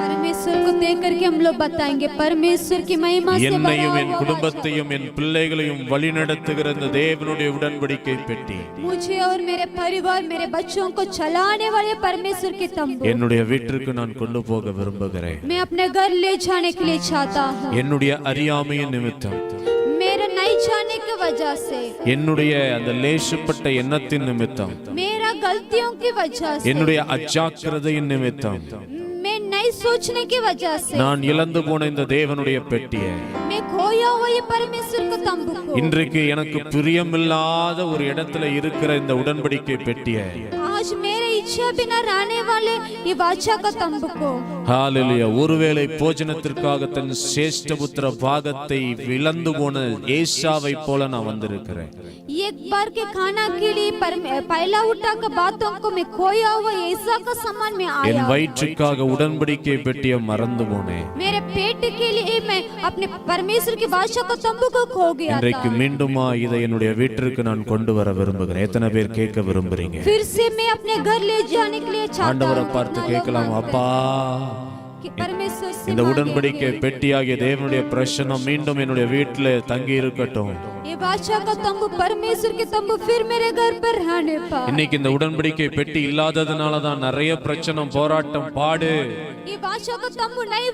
परमेश्वर को देख करके हम लोग बताएंगे परमेश्वर की महिमा से भरा என்னையும் என் குடும்பத்தையும் என் பிள்ளைகளையும் வழிநடத்துகிற இந்த தேவனுடைய உடன்படிக்கை பெட்டி, मुझे और मेरे परिवार मेरे बच्चों को चलाने वाले परमेश्वर के तंबू என்னுடைய வீட்டிற்கு நான் கொண்டு போக விரும்புகிறேன். मैं अपने घर ले जाने के लिए चाहता हूँ. என்னுடைய அறியாமையின் நிமித்தம், मेरे नहीं जाने की वजह से, என்னுடைய அந்த லேசுப்பட்ட எண்ணத்தின் நிமித்தம், मेरा गलतियों की वजह से, என்னுடைய அஜாக்கிரதையின் நிமித்தம், मैं नहीं सोचने की वजह से நான் இழந்து போன இந்த தேவனுடைய பெட்டியை मैं खोया हुआ ये परमेश्वर का तंबू को இன்றைக்கு எனக்கு பிரியமில்லாத ஒரு இடத்துல இருக்கிற இந்த உடன்படிக்கை பெட்டியை आज मेरे इच्छा बिना रहने वाले ये वाचा का तंबू को ஹalleluya. ஒருவேளை போஜனத்திற்காக தன் சேஷ்டபுத்திர பாகத்தை இழந்து போன ஏசாவை போல நான் வந்திருக்கிறேன். एक बार के खाना के लिए पहला उठा का बातों को मैं खोया हुआ ऐसा का समान में आया. என் வயிற்றுக்காக உடன்படிக்கை பெட்டியை மறந்து போனேன். मेरे पेट के लिए मैं अपने परमेश्वर की वाचा का तंबू को खो गया था. இன்றைக்கு மீண்டுமா இதை என்னுடைய வீட்டிற்கு நான் கொண்டு வர விரும்புகிறேன். எத்தனை பேர் கேட்க விரும்புறீங்க? फिर से मैं अपने घर ले जाने के लिए चाहता ஆண்டவரை हूं. பார்த்து கேட்கலாம், அப்பா कि परमेश्वर से இந்த உடன்படிக்கை பெட்டியாகிய தேவனுடைய பிரசன்னம் மீண்டும் என்னுடைய வீட்டில் தங்கி இருக்கட்டும். ये वाचा का तंबू परमेश्वर के तंबू फिर मेरे घर पर रहने पाए. இன்னைக்கு இந்த உடன்படிக்கை பெட்டி இல்லாததுனால தான் நிறைய பிரச்சனை, போராட்டம், பாடு. ये वाचा का तंबू नहीं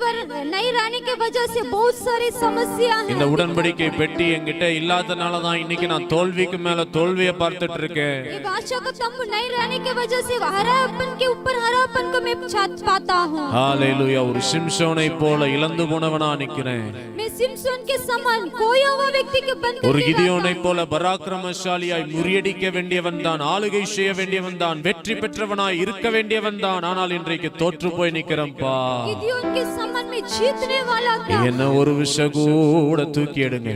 रहने की वजह से बहुत सारी समस्या है. இந்த உடன்படிக்கை பெட்டி என்கிட்ட இல்லாதனால தான் இன்னைக்கு நான் தோல்விக்கு மேல தோல்வியை பார்த்துட்டு இருக்கேன். ये वाचा का तंबू नहीं रहने की वजह से हरापन के ऊपर हरापन को मैं पाता हूँ. ஹalleluya. ஒரு சிம்சோனை போல இழந்து போனவனா நிக்கிறேன். मैं सिम्सोन के समान खोया हुआ व्यक्ति के बन ஒரு கிதியோனை போல பராக்கிரமசாலியாய் முறியடிக்க வேண்டியவன் தான், ஆளுகை செய்ய வேண்டியவன் தான், வெற்றி பெற்றவனாய் இருக்க வேண்டியவன் தான். ஆனால் இன்றைக்கு தோற்று போய் நிக்கிறேன்ப்பா. गिदियोन के समान में जीतने वाला था. என்ன ஒரு விஷயம் கூட தூக்கி எடுங்க.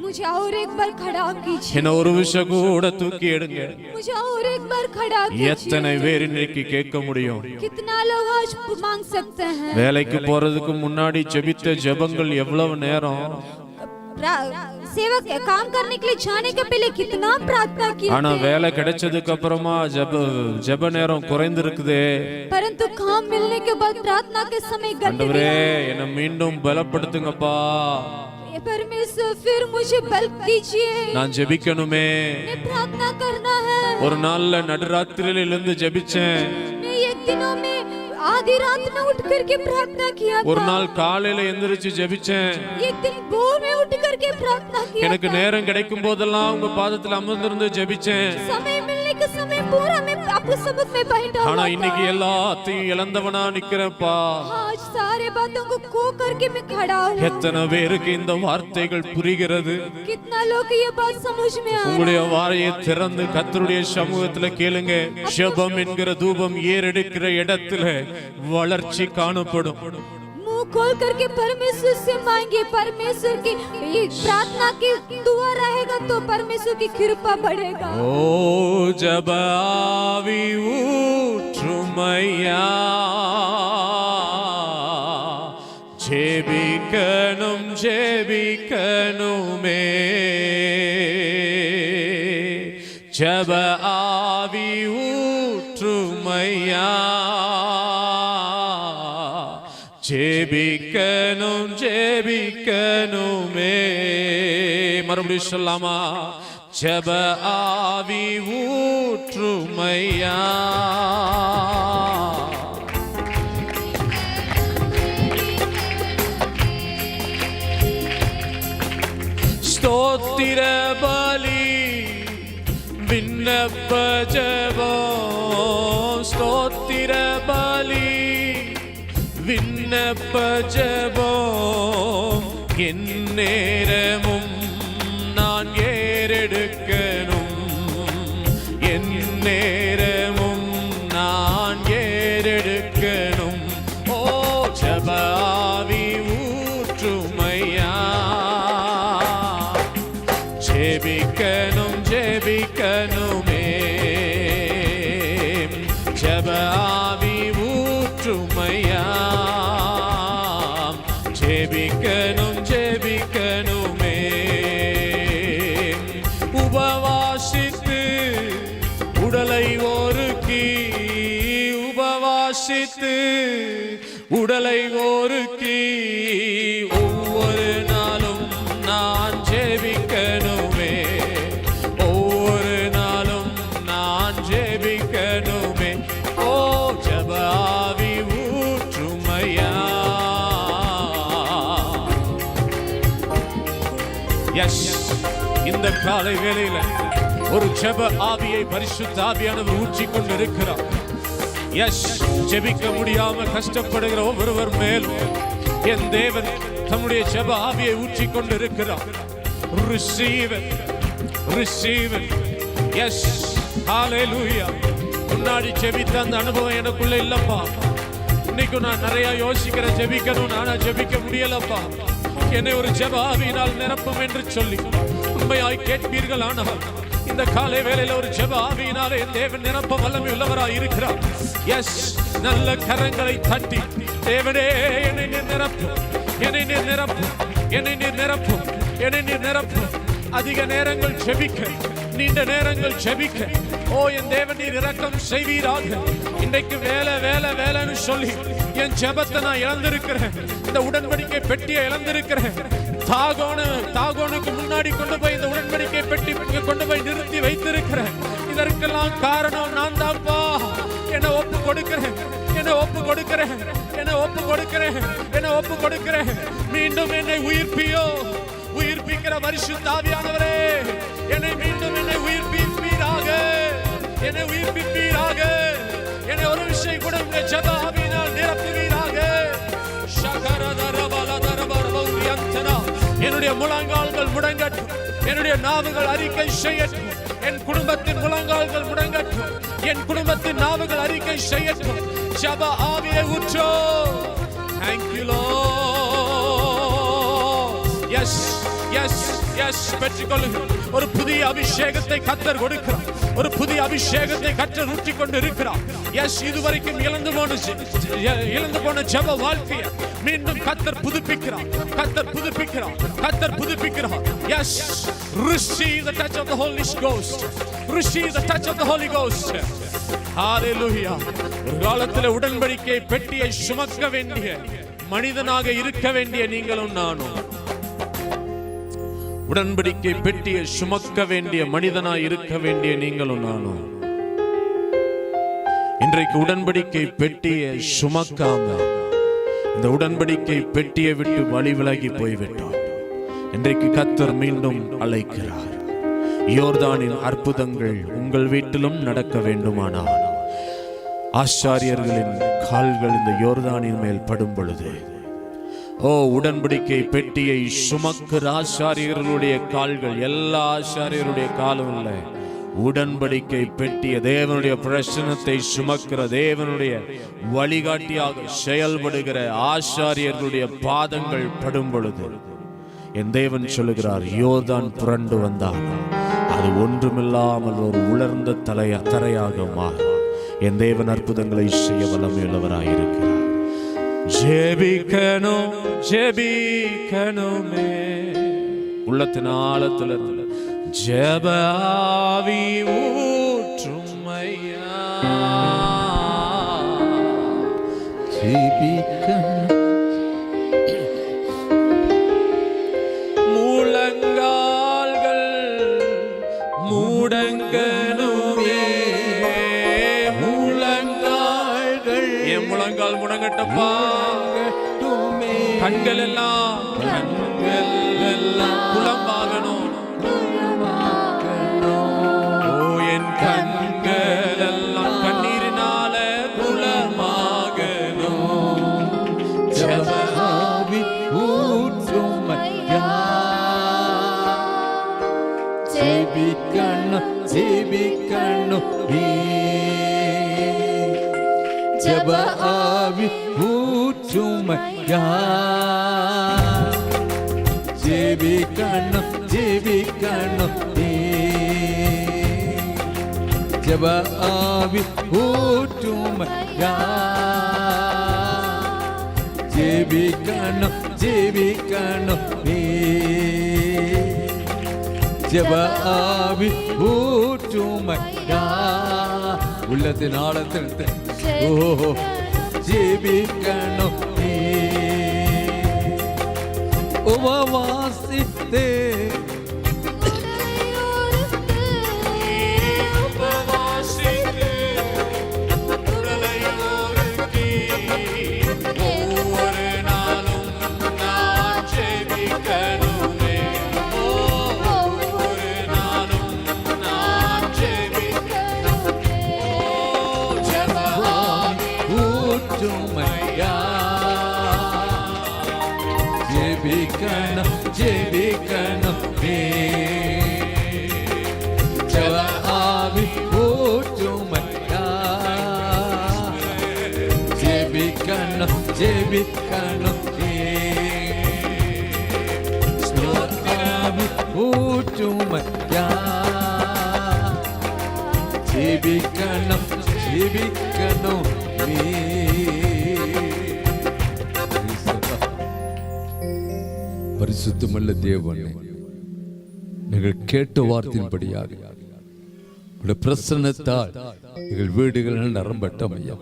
मुझे और एक बार खड़ा कीजिए, என்ன ஒரு விஷயம் கூட தூக்கி எடுங்க. मुझे और एक बार खड़ा எத்தனை कीजिए। பேர் இன்னைக்கு கேட்க முடியும்? कितना लोग आज मांग सकते हैं? வேலைக்கு போறதுக்கு முன்னாடி ஜெபித்த ஜெபங்கள் எவ்வளவு நேரம்? सेवक काम करने के लिए जाने के पहले कितना प्रार्थना की, ஆனா வேலை கிடைச்சதுக்கு அப்புறமா ஜெப நேரம் குறைந்து இருக்குதே. परंतु काम मिलने के बाद प्रार्थना के समय ஆண்டவரே என்னை மீண்டும் பலப்படுத்துங்கப்பா, परमेश्वर फिर मुझे बल दीजिए, நான் ஜெபிக்கணுமே. मैं प्रार्थना करना है। ஒரு நாள்ல நடுராத்திரியில எழுந்து ஜெபிச்சேன். मैं एक दिनों में आधी रात में उठ करके प्रार्थना किया ஒரு था। நாள் காலையில எந்திரிச்சு ஜெபிச்சேன். एक दिन भोर में उठ करके प्रार्थना किया எனக்கு था। நேரம் கிடைக்கும் போதெல்லாம் உங்க பாதத்துல அமர்ந்திருந்து ஜெபிச்சேன். समय मिलने के समय पूरा मैं आपके समुख में बैठा ஆனா हुआ இன்னைக்கு था। எல்லாத்தையும் இழந்தவனா நிக்கிறேன்ப்பா. आज सारे बातों को खो करके मैं खड़ा हूँ। எத்தனை பேருக்கு இந்த வார்த்தைகள் புரிகிறது? कितना लोग को ये बात समझ में आ रहा உங்களுடைய வாயை திறந்து கர்த்தருடைய சமூகத்துல கேளுங்க. ஜெபம் என்கிற தூபம் ஏறெடுக்கிற இடத்துல வளர்ச்சி காணப்படும். मुंह खोल करके परमेश्वर से मांगे, परमेश्वर की ये प्रार्थना की दुआ रहेगा तो परमेश्वर की कृपा बढ़ेगा। ஓ ஜெப ஆவி ஊற்றுமையா, ஜெபிக்கணும் ஜெபிக்கணுமே, ஜெப ஆவி ஊற்றுமையா, ஜெபிக்கணும் ஜெபிக்கணுமே. மறுபடியும் சொல்லாமா? ஜெப ஆவி ஊற்றுமையா. ஸ்தோத்திர பலி விண்ணப்ப ஜெபம், ஸ்தோத்திர பலி விண்ணப்ப ஜெபம், என் நேரமும் நான் ஏறெடுக்கணும், என் நேரமும் நான் ஏறெடுக்கணும். ஓ ஜெப ஆவி ஊற்றுமையா, ஜெபிக்கணும் ஜெபிக்கணுமே, ஜெப ஆவி ஊற்றுமையா, ஜெபிக்கணும் ஜெபிக்கணுமே. உபவாசித்து உடலை ஒருக்கி, உபவாசித்து உடலை ஒருக்கி, ஒவ்வொரு நாளும் நான் ஜெபிக்கணுமே, ஒவ்வொரு நாளும் நான் ஜெபிக்கணுமே. ஓ ஜெப ஆவி ஊற்றுமையா. எஸ், இந்த காலை வேளையில ஒரு ஜெப ஆவியை பரிசுத்த ஆவியானவர் ஊற்றிக் கொண்டிருக்கிறார். எஸ், ஜெபிக்க முடியாம கஷ்டப்படுகிற ஒவ்வொருவர் மேலும் என் தேவன் தம்முடைய ஜெப ஆவியை ஊற்றிக் கொண்டிருக்கிறார். Receive it, receive it. Yes, hallelujah. முன்னாடி ஜெபித்த அந்த அனுபவம் எனக்குள்ள இல்லப்பா. இன்னைக்கு நான் நிறைய யோசிக்கிறேன், ஜெபிக்கணும், நானா ஜெபிக்க முடியலப்பா. என்னை ஒரு ஜெப ஆவியினால் நிரப்பும் என்று சொல்லி உண்மையாய் கேட்பீர்கள். ஆனால் இந்த காலை வேளையில ஒரு ஜெப ஆவியினாலே என் தேவன் நிரப்ப வல்லமை உள்ளவராய் இருக்கிறார். எஸ், நல்ல கரங்களை தட்டி தேவனே என்னை நீர் நிரப்பும், என்னை நீர் நிரப்பும், என்னை நீர் நிரப்பும், என்னை நீர் நிரப்பும். அதிக நேரங்கள் ஜெபிக்க, நீண்ட நேரங்கள் ஜெபிக்க, ஓ என் தேவன் நீர் இரக்கம் செய்வீராக. இன்றைக்கு வேலை வேலை வேலைன்னு சொல்லி என் ஜெபத்தை நான் இழந்திருக்கிறேன், இந்த உடன்படிக்கை பெட்டியை இழந்திருக்கிறேன். தாகோனுக்கு முன்னாடி கொண்டு போய் இந்த உடன்படிக்கை பெட்டி கொண்டு போய் நிறுத்தி வைத்திருக்கிறேன். இதற்கெல்லாம் காரணம் நான் தான்ப்பா. என்னை ஒப்பு கொடுக்கிறேன், என்னை ஒப்பு கொடுக்கிறேன், என்னை ஒப்பு கொடுக்கிறேன், என்னை ஒப்பு கொடுக்கிறேன். மீண்டும் என்னை உயிர்ப்பியோ, உயிர்ப்பிக்கிற பரிசுத்த ஆவியானவரே, என்னை மீண்டும் என்னை உயிர்ப்பிப்பீராக, என்னை உயிர்ப்பிப்பீராக. என்னை ஒரு விஷயம் கூட உங்க ஜெப ஆவியினால் நிரப்புவீராக. என்னுடைய முழங்கால்கள் முடங்கட்டும், என்னுடைய நாவுகள் அறிக்கை செய்யட்டும். என் குடும்பத்தின் முழங்கால்கள் முடங்கட்டும், என் குடும்பத்தின் நாவுகள் அறிக்கை செய்யட்டும். ஜெப ஆவியை ஊற்றோ. Thank you Lord. Yes, yes yes பெற்றுக்கொள்ளுங்கள். ஒரு புதிய அபிஷேகத்தை கர்த்தர் கொடுக்கிறார். ஒரு புதிய அபிஷேகத்தை கர்த்தர் ஊற்றிக் கொண்டு இருக்கிறார். எஸ் இதுவரைக்கும் இழந்து போன ஜெப வாழ்க்கையை மீண்டும் கர்த்தர் புதுப்பிக்கிறார். கர்த்தர் புதுப்பிக்கிறார். கர்த்தர் புதுப்பிக்கிறார். Yes receive the touch of the Holy Ghost. Receive the touch of the Holy Ghost. Hallelujah. ஒரு காலத்தில் உடன்படிக்கை பெட்டியை சுமக்க வேண்டிய மனிதனாக இருக்க வேண்டிய நீங்களும் நானும், உடன்படிக்கை பெட்டியை சுமக்க வேண்டிய மனிதனாய் இருக்க வேண்டிய நீங்களும் நானும் இன்றைக்கு உடன்படிக்கை பெட்டியை சுமக்காம இந்த உடன்படிக்கை பெட்டியை விட்டு வழி விலகி போய்விட்டோம். இன்றைக்கு கர்த்தர் மீண்டும் அழைக்கிறார். யோர்தானின் அற்புதங்கள் உங்கள் வீட்டிலும் நடக்க வேண்டுமானால் ஆசாரியர்களின் கால்கள் இந்த யோர்தானின் மேல் படும் பொழுது, ஓ உடன்படிக்கை பெட்டியை சுமக்கிற ஆசாரியர்களுடைய கால்கள், எல்லா ஆசாரியருடைய காலும் இல்ல, உடன்படிக்கை பெட்டிய தேவனுடைய பிரசன்னத்தை சுமக்கிற தேவனுடைய வழிகாட்டியாக செயல்படுகிற ஆசாரியர்களுடைய பாதங்கள் படும் பொழுது என் தேவன் சொல்லுகிறார், யோர்தான் புரண்டு வந்தால் அது ஒன்றுமில்லாமல் ஒரு உலர்ந்த தரையாக மாறும். என் தேவன் அற்புதங்களை செய்ய வல்லமையுள்ளவராயிருக்கிறார். ஜெபிக்கணும் ஜெபிக்கணுமே உள்ளத்தின் ஆழத்திலிருந்து ஜெப ஆவி ஊற்றும் ஐயா. ஜெபிக்கணும் முழங்கால்கள் முடங்கணுமே. முழங்கால்கள் என் முழங்கால் முடங்கட்டப்பா. கண்கள் எல்லாம் குளமாகணும். ஓ என் கண்கள் எல்லாம் கண்ணீரினால குளமாகணும். ஜெப ஆவி ஊற்றும் ஐயா. ஜெபிக்கணும் ஜெபிக்கணும் ஜெப ஆவி ஊற்றும் ஐயா. ஜெபிக்கணும் ஜெபிக்கணும் ஜெப ஆவி ஊற்றும் ஐயா. ஜெபிக்கணும் ஜெபிக்கணும் ஜெப ஆவி ஊற்றும் ஐயா. உள்ளத்தின் ஆழத்தில் ஓ ஜெபிக்கணும் உபவாசித்தே ஜெபிக்கணும் ஜெப ஆவி ஊற்றும் ஐயா. ஜெபிக்கணும் ஜெபிக்கணும் ஆவி ஊற்றும் ஐயா. ஜெபிக்கணும் ஜெபிக்கணும் பரிசுத்தமுள்ள தேவனே, நீங்கள் கேட்ட வார்த்தையின்படியாக பிரசன்னத்தால் எங்கள் வீடுகள் நிரம்பட்டும் ஐயா.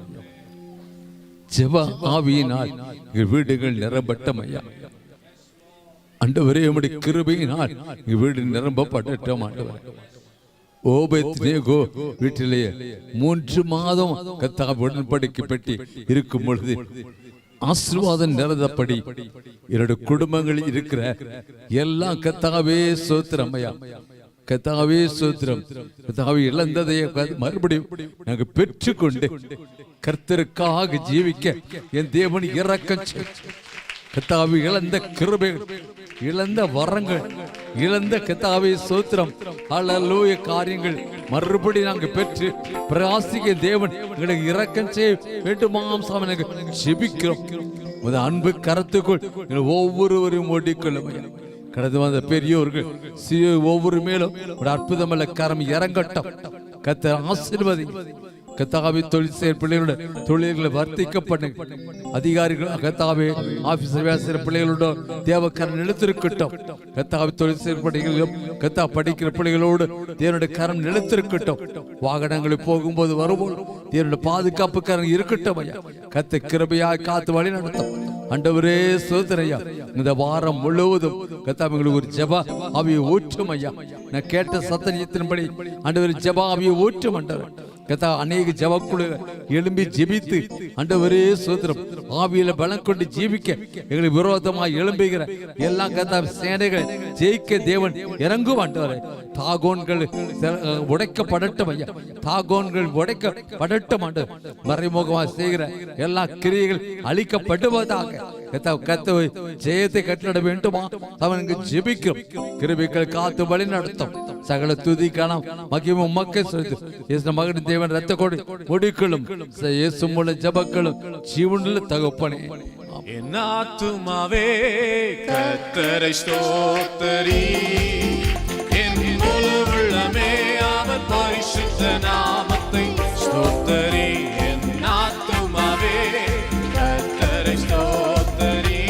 ஜெப ஆவியினால் எங்கள் வீடுகள் நிரம்பட்டும் ஐயா. ஆண்டவரே, உம்முடைய கிருபையினால் எங்கள் வீடு நிரம்பப்படட்டும் ஆண்டவரே. ஓபேத்நேகோ வீட்டிலேயே 3 மாதம் கர்த்தாவே உடன்படிக்கை பெட்டி இருக்கும் பொழுது ஆசீர்வாதம் நிறைந்தபடி என்னுடைய குடும்பங்களில் இருக்கிற எல்லாம் கர்த்தாவே ஸ்தோத்திரம் ஐயா. கர்த்தாவே ஸ்தோத்திரம். கர்த்தாவே இழந்ததை மறுபடியும் நாங்கள் பெற்றுக்கொண்டு கர்த்தருக்காக ஜீவிக்க என் தேவன் இரக்கம் கர்த்தாவே இழந்த கிருபைகள், இழந்த வரங்கள், இழந்த கர்த்தாவே ஸ்தோத்திரம் ஹல்லேலூயா காரியங்கள் மறுபடி நாங்கள் பெற்று பிரகாசிக்க தேவன் எங்களுக்கு இரக்கம் செய்ய வேண்டுமாம் சாமி. நாங்கள் ஜெபிக்கிறோம். அன்பு கரத்துக்குள் ஒவ்வொருவரையும் ஓடிக்கொள்ளும். கடந்து வந்த பெரியோர்கள் சிறு ஒவ்வொரு மேலும் ஒரு அற்புதமல்ல கரம் இறங்கட்டும். கர்த்தர் ஆசீர்வதி. கர்த்தாவே தொழில் செய்யும் பிள்ளைகளோட தொழில்களை வர்த்திக்கப்பட்ட அதிகாரிகள் கர்த்தாவே ஆபீஸர் வேலை செய்கிற பிள்ளைகளோட தேவக்கரம் நிலைத்திருக்கட்டும். கர்த்தாவே தொழில் செய்யும் பிள்ளைகளும் கர்த்தா படிக்கிற பிள்ளைகளோடு தேவனுடைய கரம் நிலைத்திருக்கட்டும். வாகனங்களில் போகும்போது வரும்போது தேவனுடைய பாதுகாப்பு கரம் இருக்கட்டும் ஐயா. கர்த்தர் கிருபையாய் காத்து வழி நடத்தும். ஆண்டவரே சோதரையா, இந்த வாரம் முழுவதும் கர்த்தாவே ஒரு ஜெப ஆவியை ஊற்றும் ஐயா. நான் கேட்ட சத்தனியத்தின்படி ஆண்டவரே ஜெப ஆவியை ஊற்றும் ஆண்டவர். கர்த்தா அநேக ஜெபக்குழு எழும்பி ஜெபித்து ஆண்டவரே சோதரம் ஆவியில பலம் கொண்டு ஜீவிக்க எங்களுக்கு விரோதமாக எழும்புகிற எல்லா கர்த்தா சேனைகளை ஜெயிக்க தேவன் இறங்கும் ஆண்டவரே. தாகோன்கள் உடைக்கப்படட்டும் ஐயா. தாகோன்கள் உடைக்கப்படட்டும் ஆண்டவர். மறைமுகமாக செய்கிற எல்லா கிரியைகள் அழிக்கப்படுவதாக கர்த்தாவே ஜெயத்தை கட்டளை வேண்டுமா அவனுக்கு ஜெபிக்கும். கிருபைகள் காத்து வழி நடத்தும். சகல துதி காணம் மகிமும் மக்கள் செலுத்து மகன் தேவன் ரத்த கொடி முடிக்களும் இயேசு மூல ஜபக்களும் ஜீவனுள்ள தகப்பனே. என் ஆத்துமாவே கர்த்தரை ஸ்தோத்திரி, என் முழு உள்ளமே அவர் பரிசுத்த நாமத்தை ஸ்தோத்திரி. என் ஆத்துமாவே கர்த்தரை ஸ்தோத்திரி,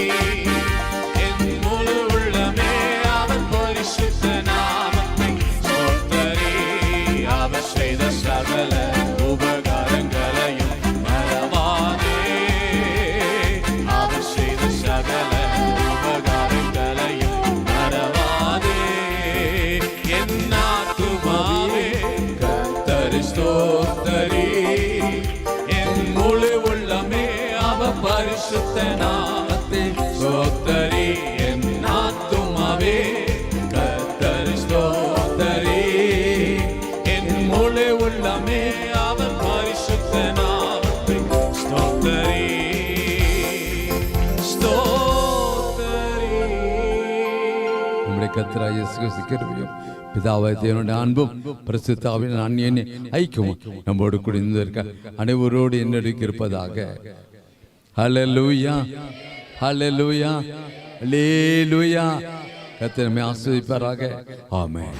என் முழு உள்ளமே அவர் பரிசுத்த நாமத்தை ஸ்தோத்திரி. அவர் செய்த சகல உபகாரங்களையும் மறவாதே, அவர் செய்த சகல உபகாரங்களையும் மறவாதே. என் ஆத்துமாவே கர்த்தரை ஸ்தோத்திரி, என் முழு உள்ளமே அவர் பரிசுத்த நாமத்தை ஸ்தோத்திரி. என் ஆத்துமாவே கர்த்தரை ஸ்தோத்திரி, என் முழு உள்ளமே அவர் பரிசுத்த நாமத்தை ஸ்தோத்திரி. நம்முடைய கர்த்தராகிய இயேசு கிறிஸ்து கிருபையும் பிதாவாகிய தேவனுடைய அன்பும் பரிசுத்த ஆவியின் அந்நியனை ஐக்கியமும் நம்மோடு கூட இருக்க அனைவரோடு என்னடிக்கு இருப்பதாக. ஹல்லேலூயா, ஹல்லேலூயா, ஹல்லேலூயா. கர்த்தர் நம்மை ஆசீர்வதிப்பாராக. ஆமென்.